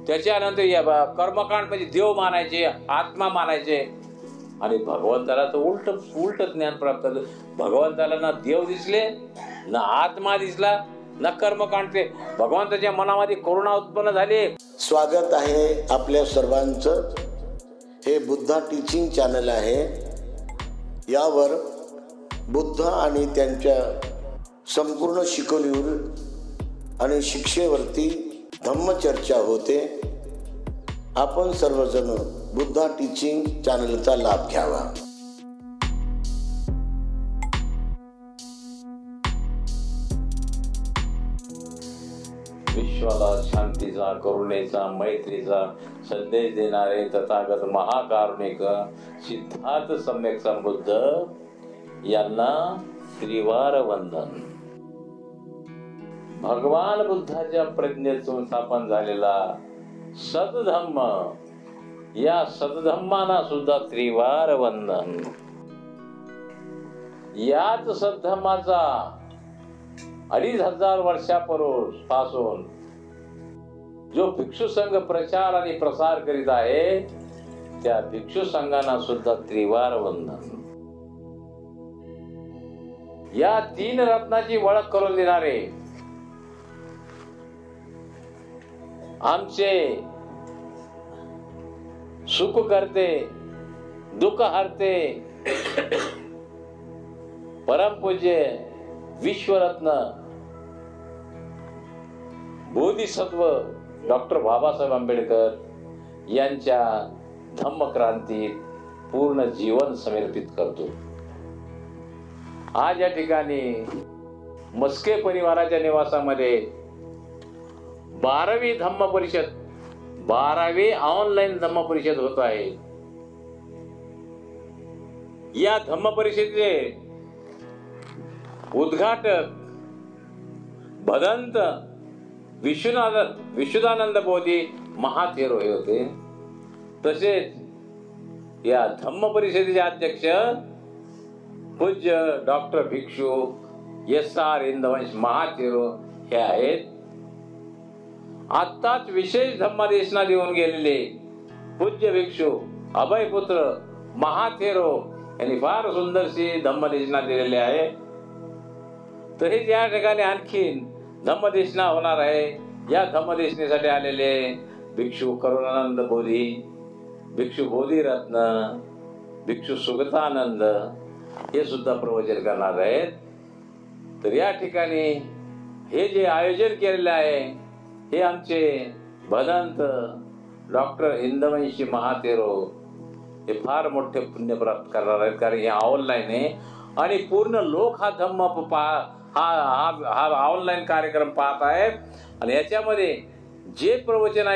त्याच्यानंतर कर्मकांड म्हणजे देव मानायचे, आत्मा मानायचे. आणि भगवंताला तर उलट ज्ञान प्राप्त झालं. भगवंताला ना देव दिसले, ना आत्मा दिसला, ना कर्मकांड. ते भगवंताच्या मनामध्ये करुणा उत्पन्न झाली. स्वागत आहे आपल्या सर्वांचं. हे बुद्धा टीचिंग चॅनल आहे. यावर बुद्ध आणि त्यांच्या संपूर्ण शिकवणीवर आणि शिक्षेवरती धम्मचर्चा होते. आपण सर्वजण बुद्धा टीचिंग चॅनलचा लाभ घ्यावा. विश्वाला शांतीचा, करुणेचा, मैत्रीचा संदेश देणारे तथागत महाकारुणिक सिद्धार्थ सम्यक संबुद्ध यांना त्रिवार वंदन. भगवान बुद्धाच्या प्रज्ञेतून स्थापन झालेला सद्धम्म, या सद्धम्माना सुद्धा त्रिवार वंदन. याच सद्धम्माचा 2500 वर्षापासून जो भिक्षू संघ प्रचार आणि प्रसार करीत आहे, त्या भिक्षू संघांना सुद्धा त्रिवार वंदन. या 3 रत्नाची ओळख करून देणारे आमचे सुख करते, दुःख हरते परमपूज्य विश्वरत्न बोधिसत्व डॉक्टर बाबासाहेब आंबेडकर यांच्या धम्मक्रांतीत पूर्ण जीवन समर्पित करतो. आज या ठिकाणी मस्के परिवाराच्या निवासामध्ये 12वी धम्म परिषद, 12वी ऑनलाईन धम्म परिषद होत आहे. या धम्म परिषदेचे उद्घाटक भदंत विशुद्धानंद बोधी महाथेरो हे होते. तसेच या धम्म परिषदेचे अध्यक्ष पूज्य डॉक्टर भिक्षू SR इंदवंश महाथेरो हे आहेत. आत्ताच विशेष धम्मदेशना देऊन गेलेले पूज्य भिक्षू अभयपुत्र महाथेरो यांनी फार सुंदरशी धम्मदेशना दिलेली आहे. तरी या ठिकाणी आणखीन धम्मदेशना होणार आहे. या धम्मदेशनेसाठी आलेले भिक्षू करुणानंद बोधी, भिक्षू बोधिरत्न, भिक्षू सुगतानंद हे सुद्धा प्रवचन करणार आहेत. तर या ठिकाणी हे जे आयोजन केलेले आहे, हे आमचे भदंत डॉक्टर इंदवंशी महाथेरो हे फार मोठे पुण्य प्राप्त करणार आहेत. कारण हे ऑनलाईन आहे आणि पूर्ण लोक हा धम्म हा ऑनलाईन कार्यक्रम पाहत आहेत. आणि याच्यामध्ये जे प्रवचन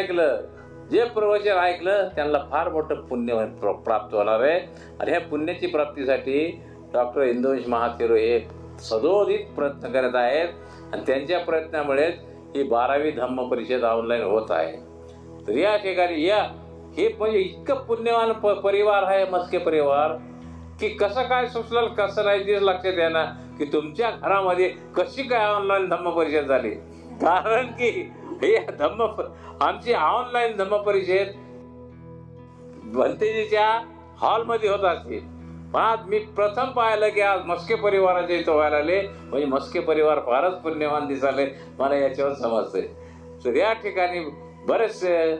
ऐकलं त्यांना फार मोठं पुण्य प्राप्त होणार आहे. आणि ह्या पुण्याची प्राप्तीसाठी डॉक्टर इंदवंशी महाथेरो हे सदोदित प्रयत्न करत आहेत. आणि त्यांच्या प्रयत्नामुळे ही 12वी धम्म परिषद ऑनलाईन होत आहे. तर या ठिकाणी हे म्हणजे इतकं पुण्यवान परिवार आहे मस्के परिवार, की कसं काय सुचलं कसं नाही ते लक्षात येणार की तुमच्या घरामध्ये कशी काय ऑनलाईन धम्म परिषद झाली. कारण की हे आमची ऑनलाईन धम्म परिषद भंतेजीच्या हॉलमध्ये होत असते. पण आज मी प्रथम पाहिलं की आज मस्के परिवाराच्या इथं व्हायला आले. म्हणजे मस्के परिवार फारच पुण्यवान दिसाले मला याच्यावर समजते. तर या ठिकाणी बरेचसे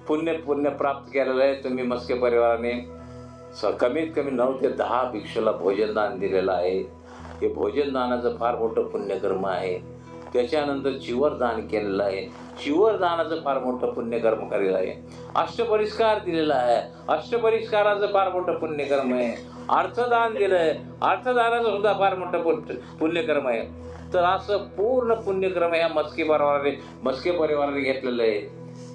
पुण्य प्राप्त केलेलं आहे. तुम्ही मस्के परिवाराने कमीत कमी 9 ते 10 भिक्षूला भोजनदान दिलेलं आहे. हे भोजनदानाचं फार मोठं पुण्यकर्म आहे. त्याच्यानंतर चिवरदान केलेलं आहे. चिवरदानाचं फार मोठं पुण्यकर्म केलेलं आहे. अष्टपरिष्कार दिलेला आहे. अष्टपरिष्काराचं फार मोठं पुण्यकर्म आहे. अर्थदान दिलंय. अर्थदानाचं सुद्धा फार मोठं पुण्यकर्म आहे. तर असं पूर्ण पुण्यक्रम ह्या मस्के परिवाराने घेतलेलं आहे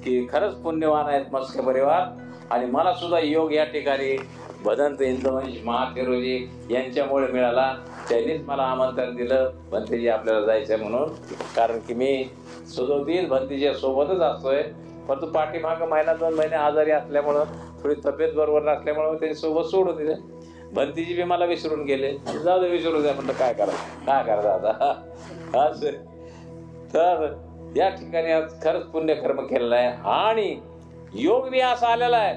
की खरंच पुण्यवान आहेत मस्के परिवार. आणि मला सुद्धा योग या ठिकाणी भदंत इंदवंश महाथेरोजी यांच्यामुळे मिळाला. त्यांनीच मला आमंत्रण दिलं भंतेजी आपल्याला जायचं म्हणून. कारण की मी सदोदित भंतेजीच्या सोबतच असतोय. परंतु पाठीमागं महिना 2 महिने आजारी असल्यामुळं, थोडी तब्येत बरोबर नसल्यामुळं त्यांनी सोबत सोडून दिले. भंतेजी बी मला विसरून गेले. जाऊ दे, विसरून द्या म्हटलं, काय करायचं आता असं. तर या ठिकाणी आज खरंच पुण्यकर्म केलेलं आहे. आणि योग बी असा आलेला आहे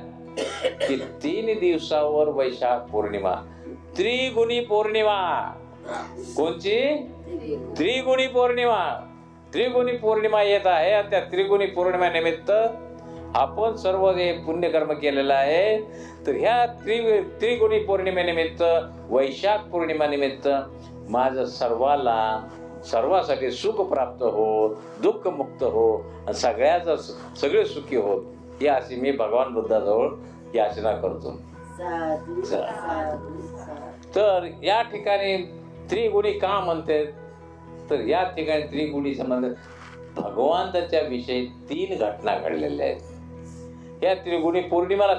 की 3 दिवसावर वैशाख पौर्णिमा, त्रिगुणी पौर्णिमा. कोणची? त्रिगुणी पौर्णिमा. त्रिगुणी पौर्णिमा येत आहे आणि त्या त्रिगुणी पौर्णिमा निमित्त आपण सर्व हे पुण्यकर्म केलेलं आहे. तर ह्या त्रिगुणी पौर्णिमेनिमित्त, वैशाख पौर्णिमा निमित्त माझं सर्वासाठी सुख प्राप्त हो, दुःख मुक्त हो आणि सगळे सुखी हो, ही अशी मी भगवान बुद्धाजवळ याचना करतो. तर या ठिकाणी त्रिगुणी का म्हणते, तर या ठिकाणी त्रिगुणीचं म्हणजे भगवंताच्या विषयी 3 घटना घडलेल्या आहेत. या त्रिगुणी पौर्णिमेला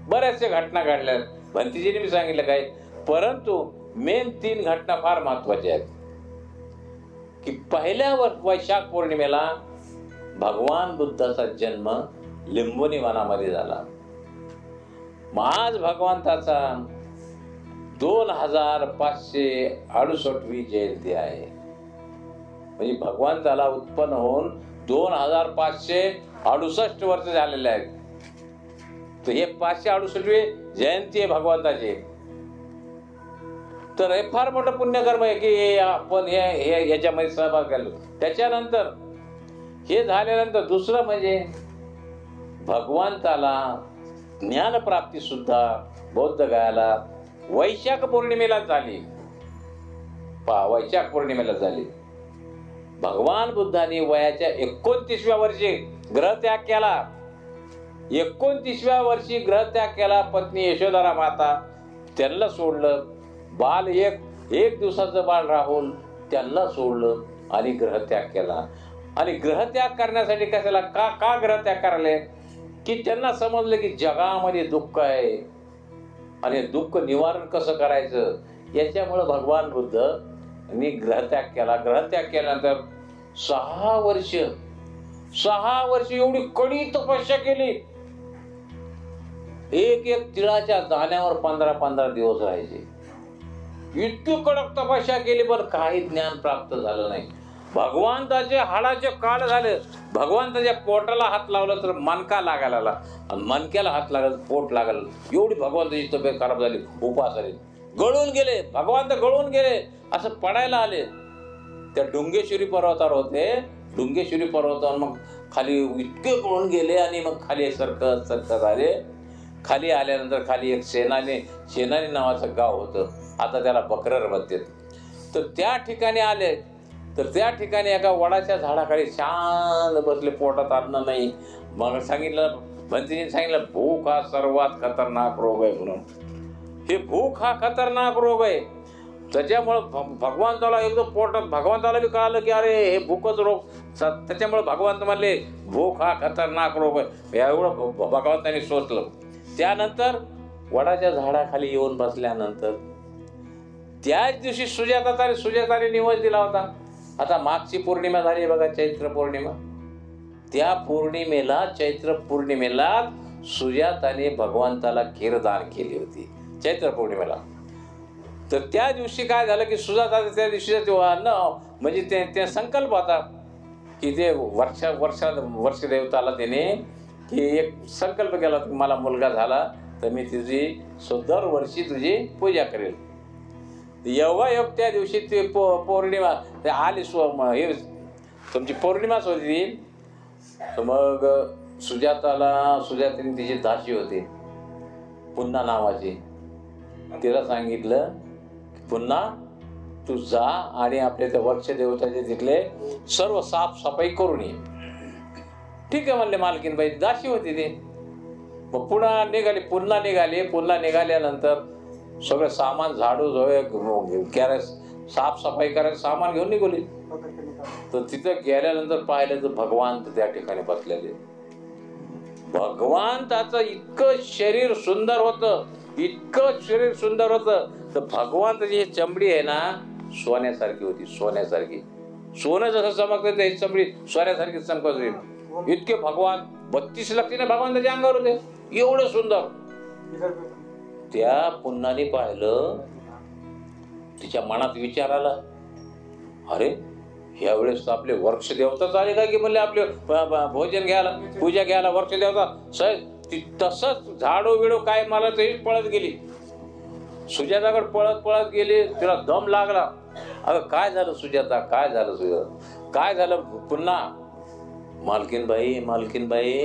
बऱ्याचशा घटना घडल्या, भंतीजीने मी सांगितलं काय, परंतु मेन 3 घटना फार महत्वाच्या आहेत. की पहिल्या वैशाख पौर्णिमेला भगवान बुद्धाचा जन्म लिंबोनी वनामध्ये झाला. आज भगवंताचा 2568वी जयंती आहे. म्हणजे भगवंताला उत्पन्न होऊन 2568 वर्ष झालेले आहेत. तर हे 568वी जयंती आहे भगवंताची. तर हे फार मोठं पुण्यकर्म आहे की आपण याच्यामध्ये सहभाग घ्यालो. त्याच्यानंतर हे झाल्यानंतर दुसरं म्हणजे भगवंताला ज्ञानप्राप्ती सुद्धा बौद्ध गयाला वैशाख पौर्णिमेला झाली. वैशाख पौर्णिमेला झाली. भगवान बुद्धांनी वयाच्या 29व्या वर्षी ग्रहत्याग केला. 29व्या वर्षी ग्रहत्याग केला. पत्नी यशोधरा माता त्यांना सोडलं. बाल एक दिवसाचं बाळ राहुल त्यांना सोडलं आणि ग्रहत्याग केला. आणि ग्रहत्याग करण्यासाठी कशाला, का ग्रहत्याग करायला, की त्यांना समजलं की जगामध्ये दुःख आहे आणि दुःख निवारण कसं करायचं, याच्यामुळे भगवान बुद्धांनी ग्रहत्याग केला. ग्रहत्याग केल्यानंतर 6 वर्ष एवढी कडी तपस्या केली. एक तिळाच्या दाण्यावर 15 दिवस राहायचे. इतकी कडक तपस्या केली पण काही ज्ञान प्राप्त झालं नाही. भगवंताचे हाडाचे काळ झाले. भगवंताच्या पोटाला हात लावला तर मणका लागायला लागला आणि मणक्याला हात लागला पोट लागला. एवढी भगवंताची तब्येत खराब झाली. उपास आले, गळून गेले. भगवंत गळून गेले, असं पडायला आले. त्या डुंगेश्वरी पर्वतावर होते. डुंगेश्वरी पर्वतावर मग खाली इतके गळून गेले आणि मग खाली सरकत आले. खाली आल्यानंतर खाली एक सेनानी नावाचं गाव होतं. आता त्याला बकरर म्हणतात. तर त्या ठिकाणी आले. तर त्या ठिकाणी एका वडाच्या झाडाखाली शांत बसले. पोटात अन्न नाही. मग सांगितलं, भंतीजीने सांगितलं, भूक हा सर्वात खतरनाक रोग आहे म्हणून. हे भूक हा खतरनाक रोग आहे. त्याच्यामुळं भगवंताला एकदम पोटात, भगवंताला बी कळालं की अरे हे भूकच रोग. त्याच्यामुळे भगवंत म्हणले भूक हा खतरनाक रोग आहे. एवढं भगवंताने सोचलं. त्यानंतर वडाच्या झाडाखाली येऊन बसल्यानंतर त्याच दिवशी सुजाताने निवेद दिला होता. आता मागची पौर्णिमा झाली बघा, चैत्र पौर्णिमा. त्या पौर्णिमेला, चैत्र पौर्णिमेला सुजाताने भगवंताला खीरदान केली होती चैत्र पौर्णिमेला. तर त्या दिवशी काय झालं की सुजाता त्या दिवशीचा म्हणजे ते संकल्प होता की ते वर्ष देवताला त्याने की एक संकल्प केला की मला मुलगा झाला तर मी दरवर्षी तुझी पूजा करेल. योग त्या दिवशी ते पौर्णिमा आली. हे तुमची पौर्णिमाच होती. तर मग सुजाताने तिची दासी होती पुन्हा नावाची. तिला सांगितलं पुन्हा तू जा आणि आपल्या त्या वर्ष देवताचे तिथले सर्व साफसफाई करून ये. ठीक आहे म्हणले मालकीनबाई. दासी होती ती. मग पुन्हा निघाली. पुन्हा निघाल्यानंतर सगळं सामान झाडू साफसफाई करायचं सामान घेऊन निघाली. तर तिथं गेल्यानंतर पाहिलं तर भगवान त्या ठिकाणी बसलेले. भगवंताचं इतकं शरीर सुंदर होतं. तर भगवंताची ही चमडी आहे ना सोन्यासारखी होती. सोनं जसं चमकतं ही चमडी सोन्यासारखी चमकत होती. इतके भगवान 32 लक्षणे भगवंताच्या अंगावर होते. एवढं सुंदर. त्या पुन्हाने पाहिलं. तिच्या मनात विचार आला, अरे यावेळेस आपले वर्ष देवताच आले का की म्हणले आपले भोजन घ्यायला पूजा घ्यायला वर्ष देवता ती तसंच झाडो बिडो काय मला तरी पळत गेली. सुजाताकडे पळत पळत गेली. तिला दम लागला. अगं काय झालं सुजाता, काय झालं सुजाता, काय झालं पुन्हा? मालकीनबाई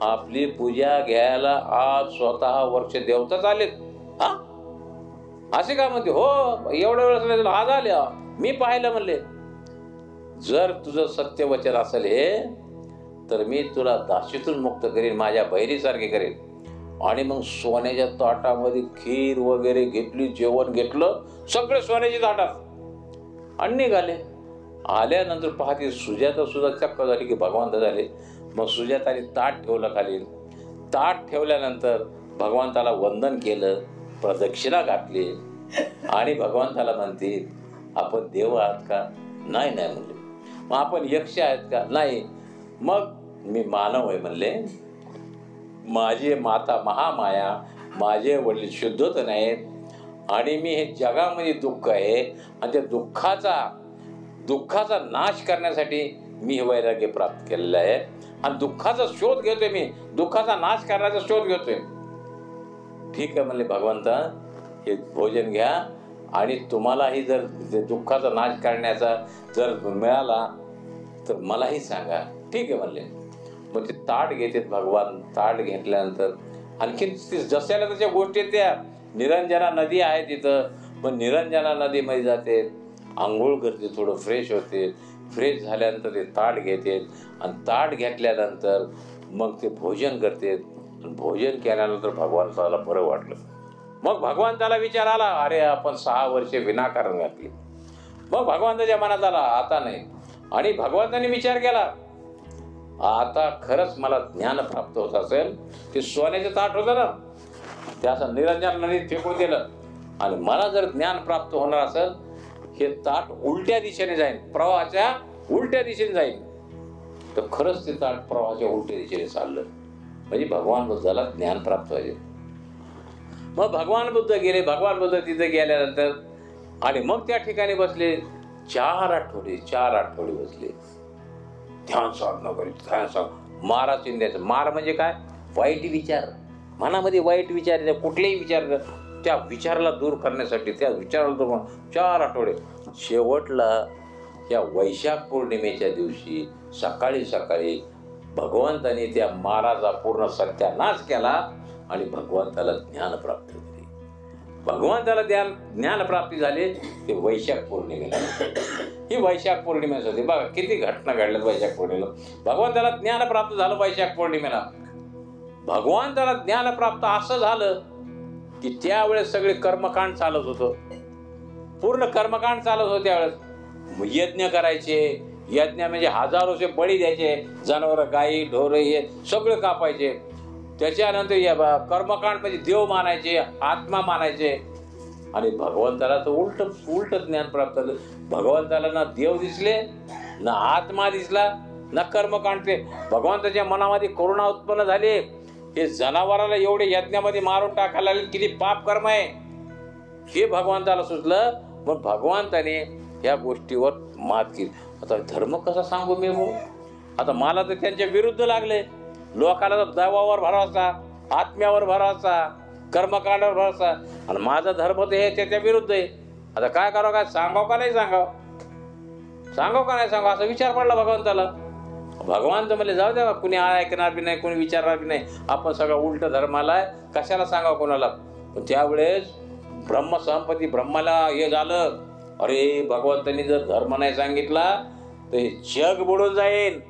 आपली पूजा घ्यायला आज स्वतः वर्ष देवताच आलेत. हा असे का म्हणते? हो एवढ्या वेळेस आज आले, मी पाहिलं म्हणले. जर तुझं सत्यवचन असेल हे तर मी तुला दासीतून मुक्त करेन, माझ्या बहिणीसारखे करेन. आणि मग सोन्याच्या ताटामध्ये खीर वगैरे घेतली, जेवण घेतलं, सगळे सोन्याच्या ताटात आणि निघाले. आल्यानंतर पाहते सुजाता सुद्धा चक्क झाली की भगवंत झाले. मग सुजाताने ताट ठेवलं खाली. ताट ठेवल्यानंतर भगवंताला वंदन केलं, प्रदक्षिणा घातली आणि भगवंताला म्हणते आपण देव आहात का? नाही म्हणले. मग आपण यक्ष आहेत का? नाही. मग मी मानव आहे म्हणले. माझी माता महामाया, माझे वडील शुद्धोधन आहेत आणि मी हे जगामध्ये दुःख आहे आणि त्या दुःखाचा नाश करण्यासाठी मी हे वैराग्य प्राप्त केलेलं आहे आणि दुःखाचा शोध घेतोय, मी दुःखाचा नाश करण्याचा शोध घेतोय. ठीक आहे म्हणले भगवंता, हे भोजन घ्या आणि तुम्हालाही जर दुःखाचा नाश करण्याचा जर मिळाला तर मलाही सांगा. ठीक आहे म्हणले. मग ते ताट घेतात भगवान. ताट घेतल्यानंतर आणखीन जशाला त्याच्या गोष्टी त्या निरंजना नदी आहे तिथं. मग निरंजना नदीमध्ये जाते, आंघोळ करते, थोडं फ्रेश होते. फ्रेश झाल्यानंतर ते ताट घेतात आणि ताट घेतल्यानंतर मग ते भोजन करतात. भोजन केल्यानंतर भगवंताला बरं वाटलं. मग भगवंताला विचार आला, अरे आपण 6 वर्षे विनाकारण घातली. मग भगवंताच्या मनात आला आता नाही. आणि भगवंताने विचार केला, आता खरंच मला ज्ञान प्राप्त होत असेल, ते सोन्याचं ताट होतं ना, ते असं निरंजन नदीत फेकून दिलं आणि मला जर ज्ञान प्राप्त होणार असेल, हे ताट उलट्या दिशेने जाईल, प्रवाहाच्या उलट्या दिशेने जाईल. तर खरंच ते ताट प्रवाहाच्या उलट्या दिशेने चाललं. म्हणजे भगवान बुद्धाला ज्ञान प्राप्त व्हायचे. मग भगवान बुद्ध गेले. भगवान बुद्ध तिथे गेल्यानंतर आणि मग त्या ठिकाणी बसले. 4 आठवडे बसले, ध्यान साधना करीत. मारा चिंध्याचं. मार म्हणजे काय? वाईट विचार. मनामध्ये वाईट विचार, कुठलेही विचार, त्या विचाराला दूर करण्यासाठी, त्या विचाराला दूर 4 आठवडे. शेवटला या वैशाख पौर्णिमेच्या दिवशी सकाळी भगवंताने त्या माराचा पूर्ण सत्यानाश केला आणि भगवंताला ज्ञान प्राप्त झाले. भगवंताला ज्ञान प्राप्ती झाली ते वैशाख पौर्णिमेला. ही वैशाख पौर्णिमेसाठी बघा किती घटना घडल्यात वैशाख पौर्णिमेला. भगवंताला ज्ञान प्राप्त झालं वैशाख पौर्णिमेला. भगवंताला ज्ञान प्राप्त असं झालं की त्यावेळेस सगळे कर्मकांड चालत होतं, पूर्ण कर्मकांड चालत होतं. त्यावेळेस यज्ञ करायचे. यज्ञ म्हणजे हजारोचे बळी द्यायचे, जनावर, गाई, ढोर हे सगळे कापायचे. त्याच्यानंतर कर्मकांड म्हणजे देव मानायचे, आत्मा मानायचे. आणि भगवंताला तर उलट ज्ञान प्राप्त झालं. भगवंताला ना देव दिसले, ना आत्मा दिसला, ना कर्मकांड. ते भगवंताच्या मनामध्ये करुणा उत्पन्न झाली. हे जनावराला एवढे यज्ञामध्ये मारून टाकायला लागले, किती पाप कर्म आहे हे भगवंताला सुचलं. मग भगवंताने या गोष्टीवर मात केली. आता धर्म कसा सांगू मी भाऊ? आता मला तर त्यांच्या विरुद्ध लागले. लोकाला देवावर भरोसा, आत्म्यावर भरोसा, कर्मकांडावर भरोसा, आणि माझा धर्म तर हे त्याच्या विरुद्ध आहे. आता काय करावं? काय सांगाव का नाही सांगाव असा विचार पडला भगवंताला. भगवान तर म्हणले जाऊ द्या, कुणी ऐकणार बी नाही, कुणी विचारणार बी नाही, आपण सगळं उलट धर्माला आहे, कशाला सांगावं कोणाला. पण त्यावेळेस ब्रह्मसंपत्ती ब्रह्माला हे झालं, अरे भगवंतांनी जर धर्म नाही सांगितला तर हे जग बुडून जाईल,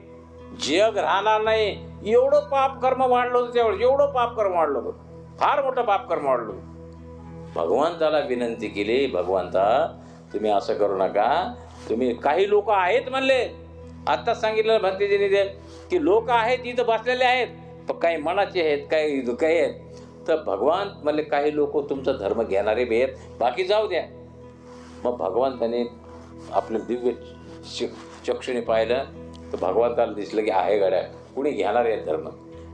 जग राहणार नाही. एवढं पाप कर्म वाढलं होतं त्यावेळेस, एवढं पाप कर्म वाढलं होतं, फार मोठं पाप कर्म वाढलं होतं. भगवंताला विनंती केली, भगवंता तुम्ही असं करू नका. तुम्ही काही लोक आहेत म्हणले, आत्ताच सांगितलं भंतेजीने ते की लोक आहेत इथं बसलेले आहेत, पण काही मनाचे आहेत, काही आहेत. तर भगवान म्हणले काही लोक तुमचा धर्म घेणारे बी आहेत, बाकी जाऊ द्या. मग भगवंताने आपलं दिव्य चक्षुने पाहिलं तर भगवंताला दिसलं की आहे गड्या, कुणी घेणार आहे धर्म.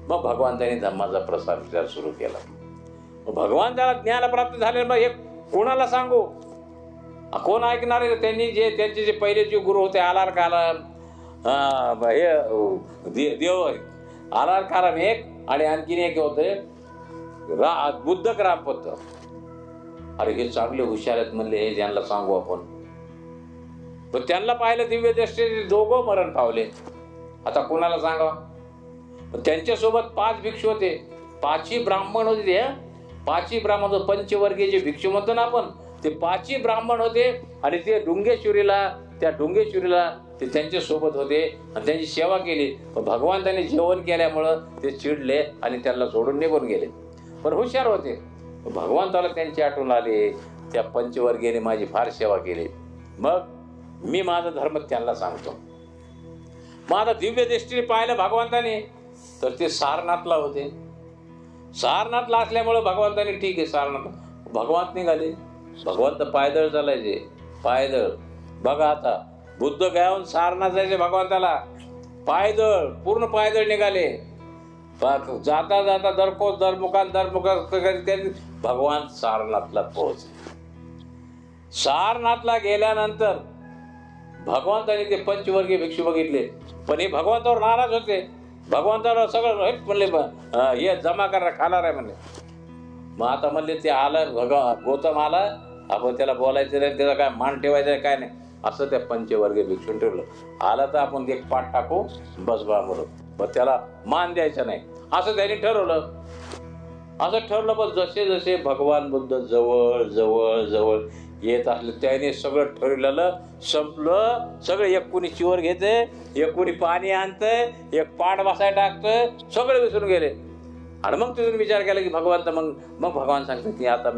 मग भगवंताने धर्माचा प्रसार सुरू केला. मग भगवंताला ज्ञान प्राप्त झाले. मग हे कोणाला सांगू? कोण ऐकणार आहे? त्यांनी त्यांचे जे पहिले जे गुरु होते आलार कालाम, हे देव आलार कालाम एक, आणि आणखीन एक होते बुद्ध क्रामपंत. अरे हे चांगले हुशार आहेत म्हणले, हे ज्यांना सांगू आपण. पण त्यांना पाहिलं दिव्य दृष्टीने दोघं मरण पावले. आता कोणाला सांगा? त्यांच्यासोबत 5 भिक्षू होते, 5ही ब्राह्मण होते. ते 5ही ब्राह्मण, पंचवर्गीय जे भिक्षू म्हणतो ना आपण, ते 5ही ब्राह्मण होते. आणि ते डुंगेश्वरीला ते त्यांच्या सोबत होते आणि त्यांची सेवा केली. पण भगवान त्यांनी जेवण केल्यामुळं ते चिडले आणि त्यांना सोडून निघून गेले. पण हुशार होते. भगवंताला त्यांची आठवण आली, त्या पंचवर्गीयाने माझी फार सेवा केली. मग मी माझा धर्म त्यांना सांगतो. माझा दिव्य दृष्टीने पाहिलं भगवंताने, तर ते सारनाथला होते. सारनाथला असल्यामुळं भगवंताने ठीक आहे सारनाथ. भगवंत निघाले. भगवंत पायदळ चालायचे, पायदळ. बघा आता बुद्ध गावाहून सारनाथ जायचे भगवंताला पायदळ, पूर्ण पायदळ निघाले. जाता जाता दरमुखान भगवान सारनाथला पोहोचले. सारनाथला गेल्यानंतर भगवंताने ते पंचवर्गीय भिक्षू बघितले, पण हे भगवंतावर नाराज होते. भगवंतावर सगळं म्हणले हे जमा करा, खाणार आहे म्हणले. मग आता म्हणले ते आलं गौतम आला, आपण त्याला बोलायचं नाही, त्याचा काय मान ठेवायचं आहे काय नाही, असं त्या पंचवर्गीय भिक्षून ठेवलं. आला तर आपण एक पाठ टाकू बस बा म्हणून, मग त्याला मान द्यायचा नाही असं त्यांनी ठरवलं. असं ठरलं. पण जसे जसे भगवान बुद्ध जवळ जवळ जवळ येत असले, त्याने सगळं ठरवलेलं संपलं. सगळं एक कोणी चिवर घेते, एक कोणी पाणी आणतंय, एक पाठ बसायला टाकतंय, सगळे विसरून गेले. आणि मग तिथून विचार केला की भगवंत, मग भगवान सांगतात की आता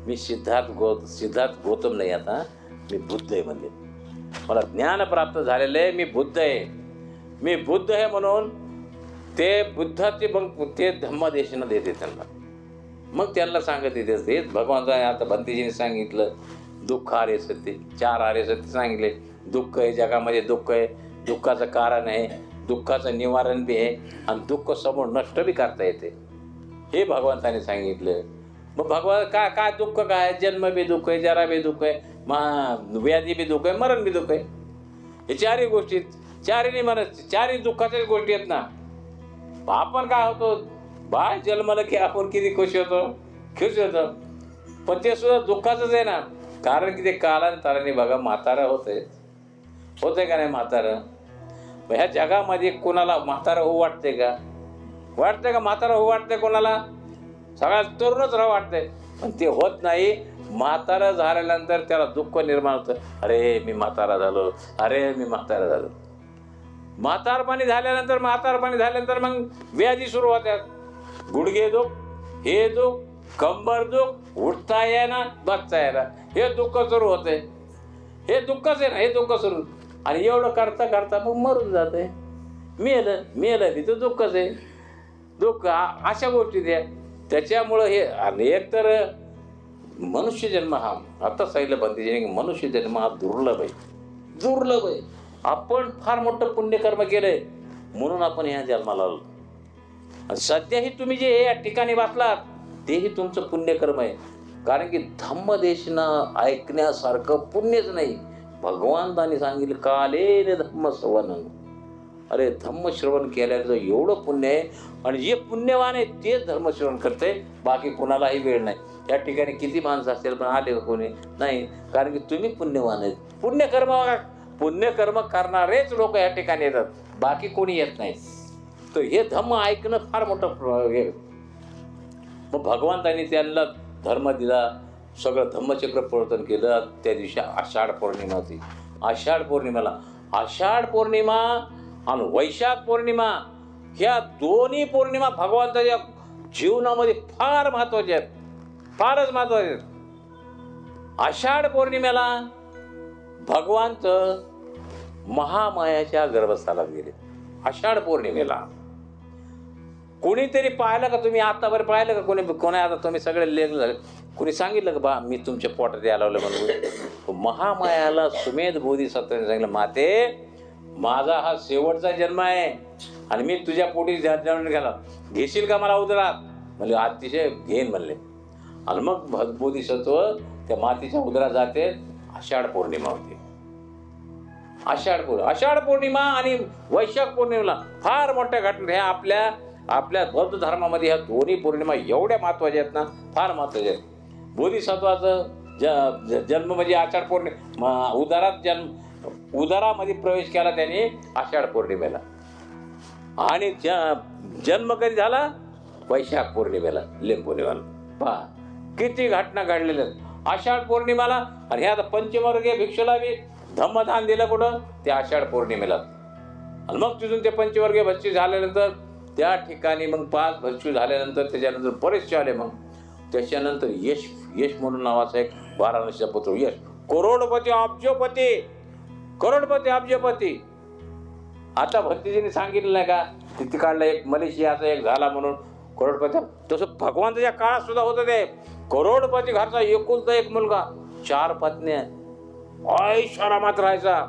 मी सिद्धार्थ गौतम नाही, आता मी बुद्ध आहे म्हणले. मला ज्ञान प्राप्त झालेलं आहे, मी बुद्ध आहे. मी बुद्ध आहे म्हणून ते बुद्धाचे मग ते धम्मदेशना देते त्यांना. मग त्यांना सांगत येते तेच भगवंताने आता भंतेजीने सांगितलं, दुःख आर्य सत्य, 4 आर्य सत्य सांगितले. दुःख आहे, जगामध्ये दुःख आहे, दुःखाचं कारण आहे, दुःखाचं निवारण बी आहे, आणि दुःख समोर नष्ट बी करता येते, हे भगवंताने सांगितलं. मग भगवान काय दुःख काय? जन्म बी दुःख आहे, जरा बी दुःख आहे, व्याधी बी दुःख आहे, मरण बी दुःख आहे. हे 4ही गोष्टी, 4ही मरण, 4ही दुःखाच्याच गोष्टी आहेत ना. आपण काय होतो, बाळ जन्मलं की आपण किती खुश होतो, पण ते सुद्धा दुःखाचंच आहे ना. कारण की ते कालांतराने बघा म्हातारा होते का नाही म्हातारा. ह्या जगामध्ये कोणाला म्हातारा होऊ वाटते का? म्हातारा होऊ वाटते कोणाला? सगळ्यात तरुणच राहू वाटते, पण ते होत नाही. म्हातारा झाल्यानंतर त्याला दुःख निर्माण होतं, अरे मी म्हातारा झालो, अरे मी म्हातारा झालो. म्हातारपणी झाल्यानंतर मग व्याधी सुरू होत्यात. गुडघे दुख, हे दुख, कंबर दुख, उठता येईना, बसता येईना, हे दुःख सुरू होते. हे दुःखच आहे ना, हे दुःख सुरू. आणि एवढं करता करता मग मरून जाते. मेलं तिथं दुःखच आहे. दुःख अशा गोष्टी द्या. त्याच्यामुळं हे, आणि एक तर मनुष्य जन्म हा, आता सांगितलं भंतेजीने, मनुष्य जन्म हा दुर्लभ आहे. आपण फार मोठं पुण्यकर्म केलंय म्हणून आपण ह्या जन्माला आलो. सध्याही तुम्ही जे या ठिकाणी वाचलात तेही तुमचं पुण्यकर्म आहे. कारण की धम्मदेशना ऐकण्यासारखं पुण्यच नाही. भगवंतांनी सांगितलं कालेन धम्म श्रवणं. अरे धम्मश्रवण केल्याचं एवढं पुण्य आहे, आणि जे पुण्यवान आहे तेच धर्मश्रवण करते, बाकी कुणालाही वेळ नाही. या ठिकाणी किती माणसं असतील पण आले कोणी नाही, कारण की तुम्ही पुण्यवान आहेत. पुण्यकर्म करणारेच लोक या ठिकाणी येतात, बाकी कोणी येत नाही. तर हे धम्म ऐकणं फार मोठं हे. मग भगवंतांनी त्यांना धर्म दिला, सगळं धम्मचक्र प्रवर्तन केलं. त्या दिवशी आषाढ पौर्णिमा होती. आषाढ पौर्णिमा आणि वैशाख पौर्णिमा, ह्या दोन्ही पौर्णिमा भगवंताच्या जीवनामध्ये फार महत्वाच्या आहेत, फारच महत्वाचे आहेत. आषाढ पौर्णिमेला भगवंत महामायाच्या गर्भस्थानात गेले. आषाढ पौर्णिमेला कोणीतरी पाहिलं का? तुम्ही आतापर्यंत पाहिलं का? कोणी आता तुम्ही सगळे लेख झाले, कोणी सांगितलं का बा मी तुमच्या पोटात यायला लावलं म्हणून? महामायाला सुमेध बोधिसत्वाने सांगितलं, माते माझा हा शेवटचा जन्म आहे आणि मी तुझ्या पोटी जन्म घ्यायला, घेशील का मला उदरात? म्हणजे अतिशय घेईन म्हणले. आणि मग बोधिसत्व त्या मातीच्या उदरात जाते आषाढ पौर्णिमा होती. आषाढ पौर्णिमा आणि वैशाख पौर्णिमेला फार मोठ्या घटना ह्या आपल्या बौद्ध धर्मामध्ये ह्या दोन्ही पौर्णिमा एवढ्या महत्वाच्या आहेत ना, फार महत्वाच्या आहेत. बोधिसत्वाचं जन्म म्हणजे आषाढ पौर्णिमा, उदारामध्ये प्रवेश केला त्याने आषाढ पौर्णिमेला, आणि जन्म कधी झाला वैशाख पौर्णिमेला, लिंबोनीवाला. पहा किती घटना घडलेल्या आहेत आषाढ पौर्णिमेला. आणि हे आता पंचमवर्गीय भिक्षूला बी धम्मदान दिलं कुठं, ते आषाढ पौर्णिमेला. आणि मग तिथून ते पंचवर्गीय भिक्षू झाल्यानंतर त्या ठिकाणी मग 5 भिक्षू झाल्यानंतर त्याच्यानंतर बरेचसे आले. मग त्याच्यानंतर यश म्हणून नावाचा एक वाराणसीचा पुत्र यश, करोडपती अब्जपती. आता भक्तीजीने सांगितलं नाही का, तिथे काढला एक मलेशियाचा एक झाला म्हणून करोडपती. तसं भगवंताच्या काळात सुद्धा होतं ते. करोडपती घरचा एकुलता एक मुलगा, 4 पत्न्या, ऐशारामात राहायचा.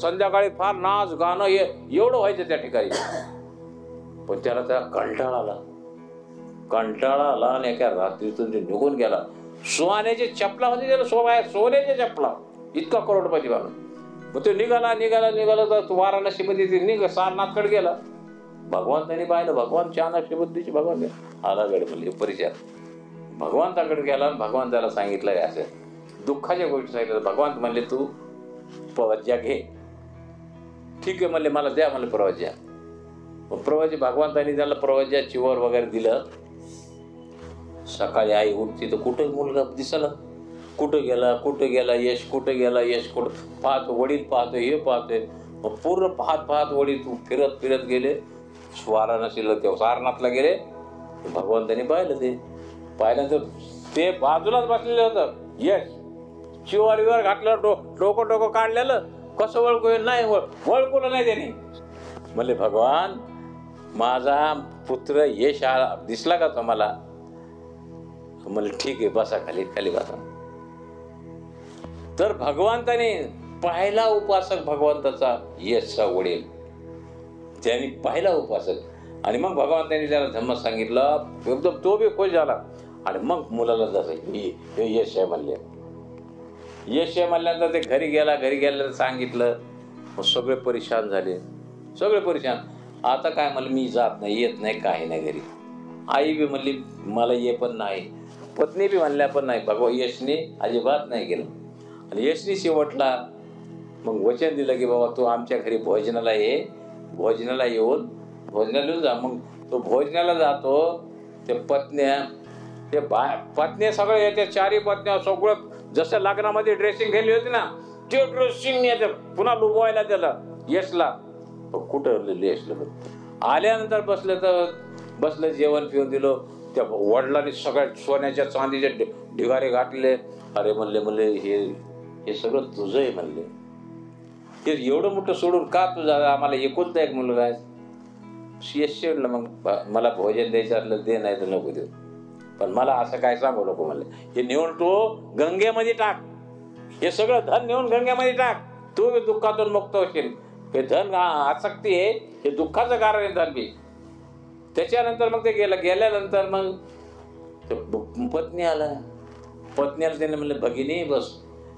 संध्याकाळी फार नाच गाणं एवढं व्हायचं त्या ठिकाणी. पण त्याला कंटाळा आला आणि एका रात्रीतून ते निघून गेला. सोन्याचे चपला होते त्याला, सोन्याच्या चपला, इतका करोडपती बनून. मग तो निघाला तर वाराणसीमध्ये सारनाथकडे गेला. भगवंतांनी पाहिलं, भगवान चाणक्य बुद्धीचे भगवान आला वेळ म्हणजे परिचय. भगवंताकडे गेला आणि भगवंताला सांगितलं असं दुःखाच्या गोष्टी सांगितलं. भगवंत म्हणले तू प्रवज्या घे. ठीक आहे म्हणले, मला द्या म्हणले प्रवज्या. भगवंतांनी त्याला प्रवज्या चिवर वगैरे दिलं. सकाळी आई उठती तर कुठं मुलगा दिसला, कुठं गेला यश, पाहतो वडील, पाहतो हे पाहतोय. पूर्ण पाहत वडील तू फिरत गेले वाराणसीला, ते सारनाथला गेले. भगवंतांनी पाहिल्यानंतर ते बाजूलाच बसलेलं होतं यश, चिवारीवर घातलं, डोकं काढलेलं. कसं ओळखू नाही, ओळखलं नाही त्याने. म्हणले भगवान माझा पुत्र यश दिसला का तुम्हाला? म्हणले ठीक आहे, बसा खाली बसा. तर भगवंताने पहिला उपासक भगवंताचा यशचा वडील, त्यांनी पहिला उपासक. आणि मग भगवंतांनी त्याला धम्म सांगितलं, एकदम तो बी खुश झाला. आणि मग मुलाला जसं हे यश आहे म्हणले. यश आहे म्हणल्यानंतर ते घरी गेल्यानंतर सांगितलं. मग सगळे परेशान झाले. आता काय म्हणलं, मी जात नाही, येत नाही, काही नाही घरी. आई बी म्हणली मला ये पण नाही, पत्नी बी म्हणल्या पण नाही. यशने अजिबात नाही गेलं. आणि यशने शेवटला मग वचन दिलं की बाबा तू आमच्या घरी भोजनाला येऊन जा. मग तो भोजनाला जातो. ते पत्न्या सगळे येते, 4 पत्न्या सगळं जसं लग्नामध्ये ड्रेसिंग केली होती ना, ते ड्रेसिंग येते पुन्हा लुबवायला त्याला यशला. कुठं यशला आल्यानंतर बसलं जेवण पिऊन दिलं. त्या वडिलांनी सगळ्या सोन्याच्या चांदीचे ढिगारे घातले. अरे म्हणले हे सगळं तुझं आहे म्हणले. ते एवढं मोठं सोडून का तुझा, आम्हाला एकुलता एक मुलगा आहे. यश म्हणलं मग मला भोजन द्यायचं असलं दे, नाही तर नको देऊ, पण मला असं काय सांगू नको म्हणले. हे नेऊन तो गंगेमध्ये टाक, हे सगळं धन नेऊन गंगेमध्ये टाक, तू दुःखातून मुक्त होशील. हे धन आसक्ती आहे, हे दुःखाचं कारण आहे धन बी. त्याच्यानंतर मग ते गेल्यानंतर मग पत्नीला त्याने म्हणले भगिनी बस.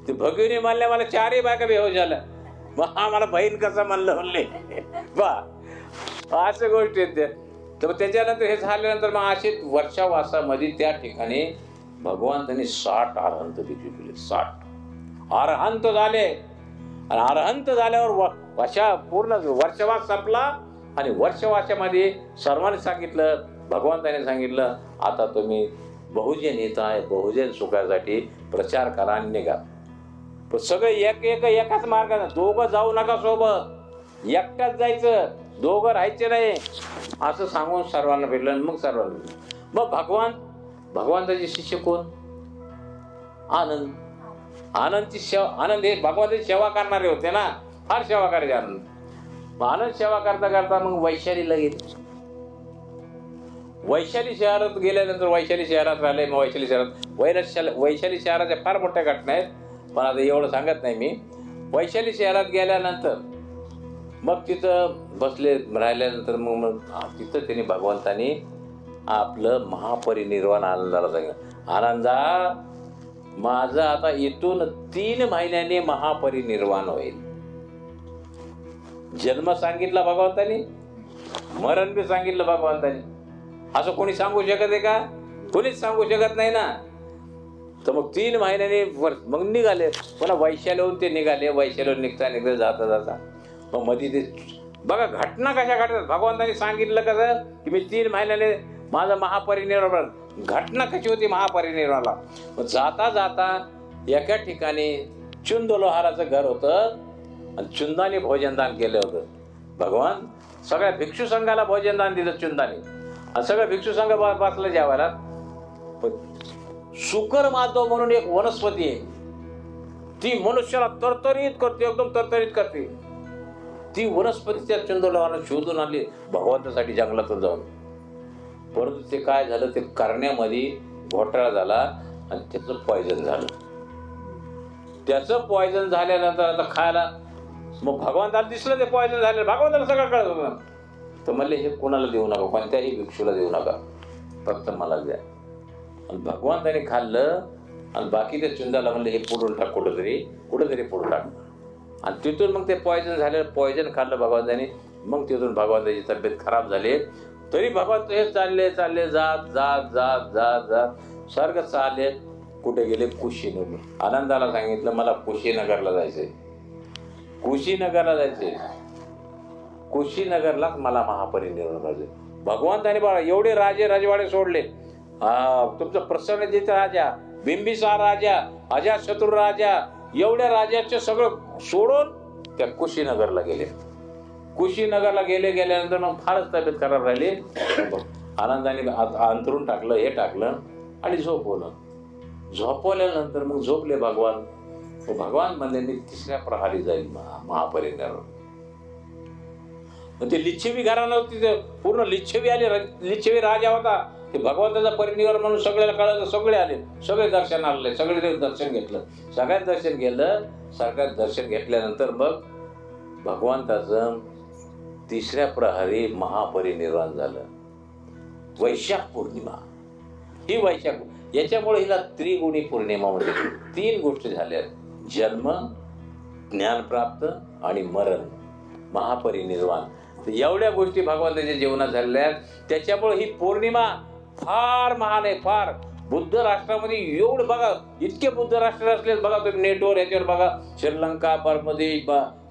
ते भगिनी म्हणल्या मला 4 बायका बेहोश झाल्या. मग मला बहीण कसं म्हणले बा, अशा गोष्टी आहेत त्या. तर त्याच्यानंतर हे झाल्यानंतर मग असे वर्षावासामध्ये त्या ठिकाणी भगवंतांनी 60 अरहंत देखील केले. 60 अरहंत झाले. आणि अरहंत झाल्यावर पूर्ण वर्षवास संपला. आणि वर्षवासामध्ये सर्वांनी सांगितलं, भगवंताने सांगितलं आता तुम्ही बहुजन येत आहे, बहुजन सुखासाठी प्रचार करा आणि निघा. पण सगळे एकाच मार्गाने, दोघं जाऊ नका सोबत, एकटाच जायचं, दोघं राहायचे नाही असं सांगून सर्वांना भेटलं. मग सर्वांना मग भगवंताचे शिष्य कोण? आनंदची सेवा. आनंद हे भगवंताची सेवा करणारे होते ना, फार सेवा करायचे आनंद. आनंद सेवा करता मग वैशालीला गेले. वैशाली शहरात गेल्यानंतर वैशाली शहरात राहिले. मग वैशाली शहराच्या फार मोठ्या घटना आहेत, पण आता एवढं सांगत नाही मी. वैशाली शहरात गेल्यानंतर मग तिथं बसले राहिल्यानंतर मग तिथं त्यांनी भगवंतानी आपलं महापरिनिर्वाण आनंदाला सांगितलं. आनंदा माझं आता इथून 3 महिन्याने महापरिनिर्वाण होईल. जन्म सांगितला भगवंतानी, मरण बी सांगितलं भगवंतानी. असं कोणी सांगू शकत आहे का? कोणीच सांगू शकत नाही ना. तर मग 3 महिन्याने मग निघाले. पुन्हा वैशाल्यहून ते निघाले. वैशाल्यहून निघता जाता जाता मग मध्ये ते बघा घटना कशा घडतात. भगवंतानी सांगितलं कसं की मी 3 महिन्याने माझं महापरिनिर्वाण. घटना कशी होती महापरिनिर्वाणाला? जाता जाता एका ठिकाणी चुंद लोहाराचं घर होतं आणि चुंदाने भोजनदान केलं होतं. भगवान सगळ्या भिक्षू संघाला भोजनदान दिलं चुंदाने आणि सगळ्या भिक्षू संघ बसलं जेवायला. शुकर माधव म्हणून एक वनस्पती आहे, ती मनुष्याला तरतरीत करते, एकदम तरतरीत करते. ती वनस्पती त्या चुंद लोहारानं शोधून आणली भगवंतासाठी जंगलातून जाऊन. परंतु ते काय झालं, ते करण्यामध्ये घोटाळा झाला आणि त्याचं पॉयझन झालं. त्याचं पॉयझन झाल्यानंतर आता खायला मग भगवंताला दिसलं ते पॉयझन झालं. भगवंताला सगळं कळत होतं. तर म्हणले हे कोणाला देऊ नका, कोणत्याही भिक्षूला देऊ नका, फक्त मला द्या. आणि भगवंताने खाल्लं आणि बाकी त्या चुंदाला म्हणले हे पुढून टाक, कुठंतरी पुढून टाक. आणि तिथून मग ते पॉयझन झालं. पॉयझन खाल्लं भगवंताने. मग तिथून भगवंताची तब्येत खराब झाली. तरी भगवंत हे चालले जात जात जात जात जात सारखं चालले. कुठे गेले? कुशीनगर. आनंदाला सांगितलं मला कुशीनगरला जायचंय, कुशीनगरला जायचंय, कुशीनगरलाच मला महापरिनिर्वाण करायचंय. भगवंताने बघा एवढे राजे राजवाडे सोडले. तुमचं प्रसन्नजित राजा, बिंबिसार राजा, अजातशत्रू राजा, एवढ्या राजाचे सगळं सोडून त्या कुशीनगरला गेले. कुशीनगरला गेल्यानंतर मग फारच तब्येत खराब राहिली. आनंदाने अंतरून टाकलं, हे टाकलं आणि झोपवलं. झोपवल्यानंतर मग झोपले भगवान. भगवान म्हणले मी 3ऱ्या प्रहारी जाईल महापरिनिर्वाण. ते लिच्छवी घराणं होती, पूर्ण लिच्छवी आले. लिच्छवी राजा होता. ते भगवंताचा परिनिर्वाण म्हणून सगळ्याला कळलं. सगळे आले, सगळे दर्शन आले, सगळे दर्शन घेतलं. सगळ्यात दर्शन घेतलं. सगळ्यात दर्शन घेतल्यानंतर मग भगवंताचं 3ऱ्या प्रहरी महापरिनिर्वाण झालं. वैशाख पौर्णिमा ही वैशाख, याच्यामुळे हिला त्रिगुणी पौर्णिमा म्हणजे 3 गोष्टी झाल्या: जन्म, ज्ञानप्राप्त आणि मरण, महापरिनिर्वाण. एवढ्या गोष्टी भगवंताच्या जीवनात झालेल्या. त्याच्यामुळे ही पौर्णिमा फार महान आहे, फार. बुद्ध राष्ट्रामध्ये एवढं बघा, इतके बुद्ध राष्ट्र असले बघा तुम्ही नेटवर, याच्यावर बघा, श्रीलंका, बांगलादेश,